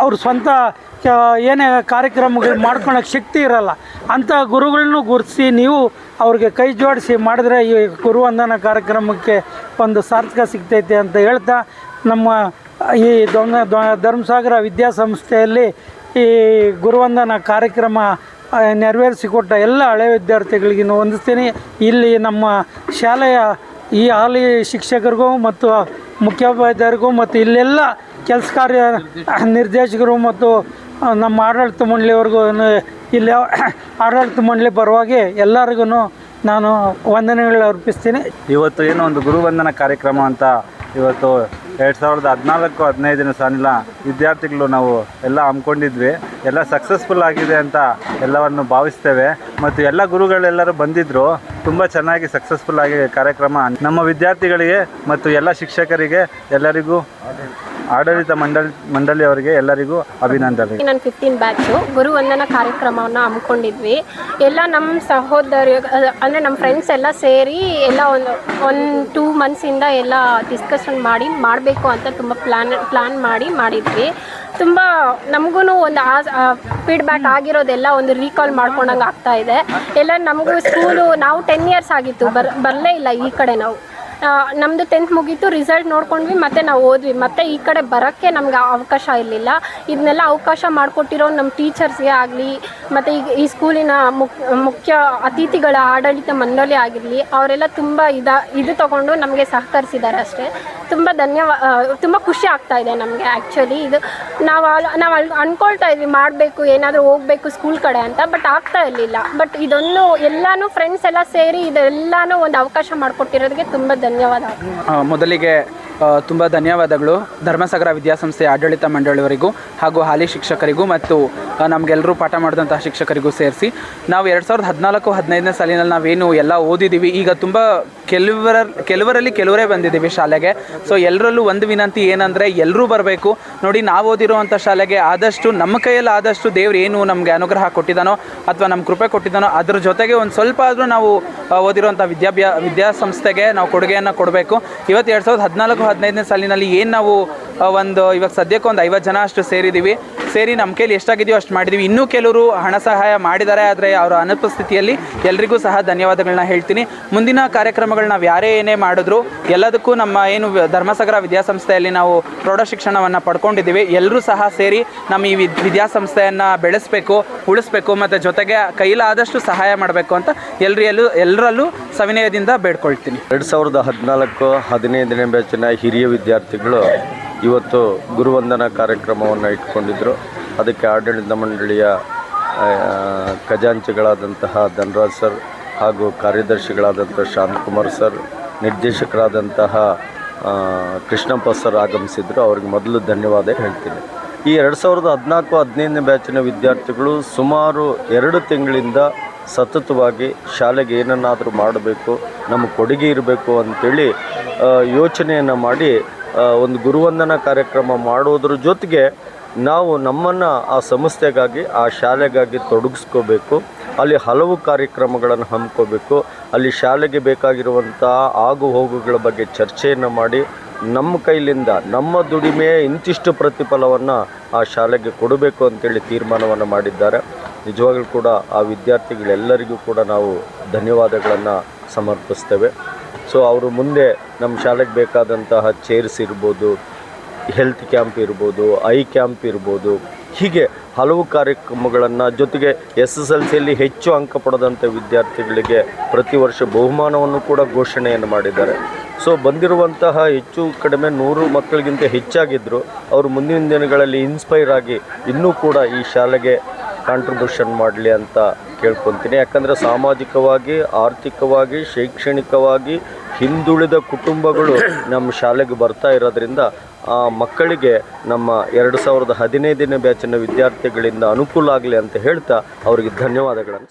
ಅವ್ರ ಸ್ವಂತ ಏನೇ ಕಾರ್ಯಕ್ರಮಗಳು ಮಾಡ್ಕೊಳಕ್ಕೆ ಶಕ್ತಿ ಇರಲ್ಲ, ಅಂಥ ಗುರುಗಳನ್ನೂ ಗುರುತಿಸಿ ನೀವು ಅವ್ರಿಗೆ ಕೈ ಜೋಡಿಸಿ ಮಾಡಿದ್ರೆ ಈ ಗುರುವಂದನಾ ಕಾರ್ಯಕ್ರಮಕ್ಕೆ ಒಂದು ಸಾರ್ಥಕ ಸಿಗ್ತೈತೆ ಅಂತ ಹೇಳ್ತಾ, ನಮ್ಮ ಈ ಧರ್ಮಸಾಗರ ವಿದ್ಯಾಸಂಸ್ಥೆಯಲ್ಲಿ ಈ ಗುರುವಂದನಾ ಕಾರ್ಯಕ್ರಮ ನೆರವೇರಿಸಿಕೊಟ್ಟ ಎಲ್ಲ ಹಳೆ ವಿದ್ಯಾರ್ಥಿಗಳಿಗೆ ವಂದಿಸ್ತೀನಿ. ಇಲ್ಲಿ ನಮ್ಮ ಶಾಲೆಯ ಈ ಹಾಲಿ ಶಿಕ್ಷಕರಿಗೂ ಮತ್ತು ಮುಖ್ಯೋಪಾಧ್ಯಾಯರಿಗೂ ಮತ್ತು ಇಲ್ಲೆಲ್ಲ ಕೆಲಸ ಕಾರ್ಯ ನಿರ್ದೇಶಕರು ಮತ್ತು ನಮ್ಮ ಆಡಳಿತ ಮಂಡಳಿಯವ್ರಿಗೂ, ಇಲ್ಲಿ ಆಡಳಿತ ಮಂಡಳಿ ಪರವಾಗಿ ಎಲ್ಲರಿಗೂ ನಾನು ವಂದನೆಗಳು ಅರ್ಪಿಸ್ತೀನಿ. ಇವತ್ತು ಏನೋ ಒಂದು ಗುರುವಂದನಾ ಕಾರ್ಯಕ್ರಮ ಅಂತ ಇವತ್ತು 2014-15 ಸಾಲಿನ ವಿದ್ಯಾರ್ಥಿಗಳು ನಾವು ಎಲ್ಲ ಹಮ್ಮಿಕೊಂಡಿದ್ವಿ. ಎಲ್ಲ ಸಕ್ಸಸ್ಫುಲ್ ಆಗಿದೆ ಅಂತ ಎಲ್ಲವನ್ನು ಭಾವಿಸ್ತೇವೆ. ಮತ್ತು ಎಲ್ಲ ಗುರುಗಳೆಲ್ಲರೂ ಬಂದಿದ್ದರು. ತುಂಬ ಚೆನ್ನಾಗಿ ಸಕ್ಸಸ್ಫುಲ್ ಆಗಿ ಕಾರ್ಯಕ್ರಮ ನಮ್ಮ ವಿದ್ಯಾರ್ಥಿಗಳಿಗೆ ಮತ್ತು ಎಲ್ಲ ಶಿಕ್ಷಕರಿಗೆ ಎಲ್ಲರಿಗೂ ಆಡಳಿತ ಮಂಡಳಿಯವರಿಗೆ ಎಲ್ಲರಿಗೂ ಅಭಿನಂದನೆ. ನಾನು 15 ಬ್ಯಾಚು ಗುರುವಂದನಾ ಕಾರ್ಯಕ್ರಮವನ್ನು ಹಮ್ಮಿಕೊಂಡಿದ್ವಿ. ಎಲ್ಲ ನಮ್ಮ ಸಹೋದರಿ ಅಂದರೆ ನಮ್ಮ ಫ್ರೆಂಡ್ಸ್ ಎಲ್ಲ ಸೇರಿ ಎಲ್ಲ ಒಂದು 2 ಮಂತ್ಸಿಂದ ಎಲ್ಲ ಡಿಸ್ಕಷನ್ ಮಾಡಬೇಕು ಅಂತ ತುಂಬ ಪ್ಲ್ಯಾನ್ ಮಾಡಿದ್ವಿ. ತುಂಬ ನಮಗೂ ಒಂದು ಫೀಡ್ಬ್ಯಾಕ್ ಆಗಿರೋದೆಲ್ಲ ಒಂದು ರೀಕಾಲ್ ಮಾಡ್ಕೊಂಡಂಗೆ ಆಗ್ತಾ ಇದೆ. ಎಲ್ಲ ನಮಗೂ ಸ್ಕೂಲು ನಾವು 10 ಇಯರ್ಸ್ ಆಗಿತ್ತು, ಬರಲೇ ಇಲ್ಲ ಈ ಕಡೆ. ನಾವು ನಮ್ಮದು 10th ಮುಗೀತು, ರಿಸಲ್ಟ್ ನೋಡ್ಕೊಂಡ್ವಿ, ಮತ್ತು ನಾವು ಓದ್ವಿ. ಮತ್ತು ಈ ಕಡೆ ಬರೋಕ್ಕೆ ನಮ್ಗೆ ಅವಕಾಶ ಇರಲಿಲ್ಲ. ಇದನ್ನೆಲ್ಲ ಅವಕಾಶ ಮಾಡಿಕೊಟ್ಟಿರೋ ನಮ್ಮ ಟೀಚರ್ಸ್ಗೆ ಆಗಲಿ, ಮತ್ತು ಈಗ ಈ ಸ್ಕೂಲಿನ ಮುಖ್ಯ ಅತಿಥಿಗಳ ಆಡಳಿತ ಮಂಡಳಿ ಆಗಿರಲಿ, ಅವರೆಲ್ಲ ತುಂಬ ಇದು ತೊಗೊಂಡು ನಮಗೆ ಸಹಕರಿಸಿದ್ದಾರೆ ಅಷ್ಟೇ. ತುಂಬ ತುಂಬ ಖುಷಿ ಆಗ್ತಾ ಇದೆ ನಮಗೆ. ಆ್ಯಕ್ಚುಲಿ ಇದು ನಾವು ಅಂದ್ಕೊಳ್ತಾ ಇದ್ವಿ ಮಾಡಬೇಕು, ಏನಾದರೂ ಹೋಗಬೇಕು ಸ್ಕೂಲ್ ಕಡೆ ಅಂತ, ಬಟ್ ಆಗ್ತಾ ಇರಲಿಲ್ಲ. ಬಟ್ ಇದೊಂದು ಎಲ್ಲನೂ ಫ್ರೆಂಡ್ಸ್ ಎಲ್ಲ ಸೇರಿ ಇದೆಲ್ಲನೂ ಒಂದು ಅವಕಾಶ ಮಾಡಿಕೊಟ್ಟಿರೋದಕ್ಕೆ ತುಂಬ ಧನ್ಯವಾದ. ಮೊದಲಿಗೆ ತುಂಬ ಧನ್ಯವಾದಗಳು ಧರ್ಮಸಾಗರ ವಿದ್ಯಾಸಂಸ್ಥೆಯ ಆಡಳಿತ ಮಂಡಳಿಯವರಿಗೂ ಹಾಗೂ ಹಾಲಿ ಶಿಕ್ಷಕರಿಗೂ ಮತ್ತು ನಮಗೆಲ್ಲರೂ ಪಾಠ ಮಾಡಿದಂತಹ ಶಿಕ್ಷಕರಿಗೂ ಸೇರಿಸಿ ನಾವು 2014-15ನೇ ಸಾಲಿನಲ್ಲಿ ನಾವೇನು ಎಲ್ಲ ಓದಿದ್ದೀವಿ, ಈಗ ತುಂಬ ಕೆಲವರಲ್ಲಿ ಕೆಲವರೇ ಬಂದಿದ್ದೀವಿ ಶಾಲೆಗೆ. ಸೊ ಎಲ್ಲರಲ್ಲೂ ಒಂದು ವಿನಂತಿ ಏನಂದರೆ ಎಲ್ಲರೂ ಬರಬೇಕು. ನೋಡಿ, ನಾವು ಓದಿರುವಂಥ ಶಾಲೆಗೆ ಆದಷ್ಟು ನಮ್ಮ ಕೈಯಲ್ಲಿ ಆದಷ್ಟು ದೇವ್ರು ಏನು ನಮಗೆ ಅನುಗ್ರಹ ಕೊಟ್ಟಿದ್ದಾನೋ ಅಥವಾ ನಮ್ಮ ಕೃಪೆ ಕೊಟ್ಟಿದ್ದಾನೋ ಅದ್ರ ಜೊತೆಗೆ ಒಂದು ಸ್ವಲ್ಪ ಆದರೂ ನಾವು ಓದಿರುವಂಥ ವಿದ್ಯಾಸಂಸ್ಥೆಗೆ ನಾವು ಕೊಡುಗೆಯನ್ನು ಕೊಡಬೇಕು. ಇವತ್ತು 2014-15ನೇ ಸಾಲಿನಲ್ಲಿ ಏನು ನಾವು ಇವಾಗ ಸದ್ಯಕ್ಕೆ ಒಂದು 50 ಜನ ಅಷ್ಟು ಸೇರಿ ನಮ್ಮ ಕೈಲಿ ಎಷ್ಟಾಗಿದೆಯೋ ಅಷ್ಟು ಮಾಡಿದ್ದೀವಿ. ಇನ್ನೂ ಕೆಲವರು ಹಣ ಸಹಾಯ ಮಾಡಿದ್ದಾರೆ, ಆದರೆ ಅವರ ಅನುಪಸ್ಥಿತಿಯಲ್ಲಿ ಎಲ್ರಿಗೂ ಸಹ ಧನ್ಯವಾದಗಳನ್ನ ಹೇಳ್ತೀನಿ. ಮುಂದಿನ ಕಾರ್ಯಕ್ರಮಗಳು ನಾವು ಯಾರೇ ಏನೇ ಮಾಡಿದ್ರು ಎಲ್ಲದಕ್ಕೂ ನಮ್ಮ ಏನು ಧರ್ಮಸಾಗರ ವಿದ್ಯಾಸಂಸ್ಥೆಯಲ್ಲಿ ನಾವು ಪ್ರೌಢ ಶಿಕ್ಷಣವನ್ನು ಪಡ್ಕೊಂಡಿದ್ದೀವಿ. ಎಲ್ಲರೂ ಸಹ ಸೇರಿ ನಮ್ಮ ಈ ವಿದ್ಯಾಸಂಸ್ಥೆಯನ್ನು ಬೆಳೆಸಬೇಕು, ಉಳಿಸ್ಬೇಕು ಮತ್ತು ಜೊತೆಗೆ ಕೈಲಾದಷ್ಟು ಸಹಾಯ ಮಾಡಬೇಕು ಅಂತ ಎಲ್ಲರಲ್ಲೂ ಸವಿನಯದಿಂದ ಬೇಡ್ಕೊಳ್ತೀನಿ. 2014-15ನೇ ಬ್ಯಾಚಿನ ಹಿರಿಯ ವಿದ್ಯಾರ್ಥಿಗಳು ಇವತ್ತು ಗುರುವಂದನಾ ಕಾರ್ಯಕ್ರಮವನ್ನು ಇಟ್ಕೊಂಡಿದ್ದರು. ಅದಕ್ಕೆ ಆಡಳಿತ ಮಂಡಳಿಯ ಖಜಾಂಚಿಗಳಾದಂತಹ ಧನರಾಜ್ ಸರ್ ಹಾಗೂ ಕಾರ್ಯದರ್ಶಿಗಳಾದಂಥ ಶಾಂತಕುಮಾರ್ ಸರ್, ನಿರ್ದೇಶಕರಾದಂತಹ ಕೃಷ್ಣಪ್ಪ ಸರ್ ಆಗಮಿಸಿದ್ರು. ಅವ್ರಿಗೆ ಮೊದಲು ಧನ್ಯವಾದ ಹೇಳ್ತೀನಿ. ಈ 2014-15ನೇ ಬ್ಯಾಚಿನ ವಿದ್ಯಾರ್ಥಿಗಳು ಸುಮಾರು 2 ತಿಂಗಳಿಂದ ಸತತವಾಗಿ ಶಾಲೆಗೆ ಏನನ್ನಾದರೂ ಮಾಡಬೇಕು, ನಮ್ಮ ಕೊಡುಗೆ ಇರಬೇಕು ಅಂಥೇಳಿ ಯೋಚನೆಯನ್ನು ಮಾಡಿ ಒಂದು ಗುರುವಂದನಾ ಕಾರ್ಯಕ್ರಮ ಮಾಡೋದ್ರ ಜೊತೆಗೆ ನಾವು ನಮ್ಮನ್ನು ಆ ಸಂಸ್ಥೆಗಾಗಿ, ಆ ಶಾಲೆಗಾಗಿ ತೊಡಗಿಸ್ಕೋಬೇಕು. ಅಲ್ಲಿ ಹಲವು ಕಾರ್ಯಕ್ರಮಗಳನ್ನು ಹಮ್ಮಿಕೋಬೇಕು. ಅಲ್ಲಿ ಶಾಲೆಗೆ ಬೇಕಾಗಿರುವಂಥ ಆಗು ಹೋಗುಗಳ ಬಗ್ಗೆ ಚರ್ಚೆಯನ್ನು ಮಾಡಿ ನಮ್ಮ ಕೈಲಿಂದ ನಮ್ಮ ದುಡಿಮೆಯ ಇಂತಿಷ್ಟು ಪ್ರತಿಫಲವನ್ನು ಆ ಶಾಲೆಗೆ ಕೊಡಬೇಕು ಅಂತೇಳಿ ತೀರ್ಮಾನವನ್ನು ಮಾಡಿದ್ದಾರೆ. ನಿಜವಾಗ್ಲೂ ಕೂಡ ಆ ವಿದ್ಯಾರ್ಥಿಗಳೆಲ್ಲರಿಗೂ ಕೂಡ ನಾವು ಧನ್ಯವಾದಗಳನ್ನು ಸಮರ್ಪಿಸ್ತೇವೆ. ಸೊ ಅವರು ಮುಂದೆ ನಮ್ಮ ಶಾಲೆಗೆ ಬೇಕಾದಂತಹ ಚೇರ್ಸ್ ಇರ್ಬೋದು, ಹೆಲ್ತ್ ಕ್ಯಾಂಪ್ ಇರ್ಬೋದು, ಐ ಕ್ಯಾಂಪ್ ಇರ್ಬೋದು, ಹೀಗೆ ಹಲವು ಕಾರ್ಯಕ್ರಮಗಳನ್ನು, ಜೊತೆಗೆ SSLCಯಲ್ಲಿ ಹೆಚ್ಚು ಅಂಕ ಪಡೆದಂಥ ವಿದ್ಯಾರ್ಥಿಗಳಿಗೆ ಪ್ರತಿ ವರ್ಷ ಬಹುಮಾನವನ್ನು ಕೂಡ ಘೋಷಣೆಯನ್ನು ಮಾಡಿದ್ದಾರೆ. ಸೊ ಬಂದಿರುವಂತಹ ಹೆಚ್ಚು ಕಡಿಮೆ 100 ಮಕ್ಕಳಿಗಿಂತ ಹೆಚ್ಚಾಗಿದ್ದರು. ಅವರು ಮುಂದಿನ ದಿನಗಳಲ್ಲಿ ಇನ್ಸ್ಪೈರ್ ಆಗಿ ಇನ್ನೂ ಕೂಡ ಈ ಶಾಲೆಗೆ ಕಾಂಟ್ರಿಬ್ಯೂಷನ್ ಮಾಡಲಿ ಅಂತ ಕೇಳ್ಕೊತೀನಿ. ಯಾಕಂದರೆ ಸಾಮಾಜಿಕವಾಗಿ, ಆರ್ಥಿಕವಾಗಿ, ಶೈಕ್ಷಣಿಕವಾಗಿ ಹಿಂದುಳಿದ ಕುಟುಂಬಗಳು ನಮ್ಮ ಶಾಲೆಗೆ ಬರ್ತಾ ಇರೋದ್ರಿಂದ ಆ ಮಕ್ಕಳಿಗೆ ನಮ್ಮ 2015ನೇ ಬ್ಯಾಚಿನ ವಿದ್ಯಾರ್ಥಿಗಳಿಂದ ಅನುಕೂಲ ಆಗಲಿ ಅಂತ ಹೇಳ್ತಾ ಅವರಿಗೆ ಧನ್ಯವಾದಗಳನ್ನು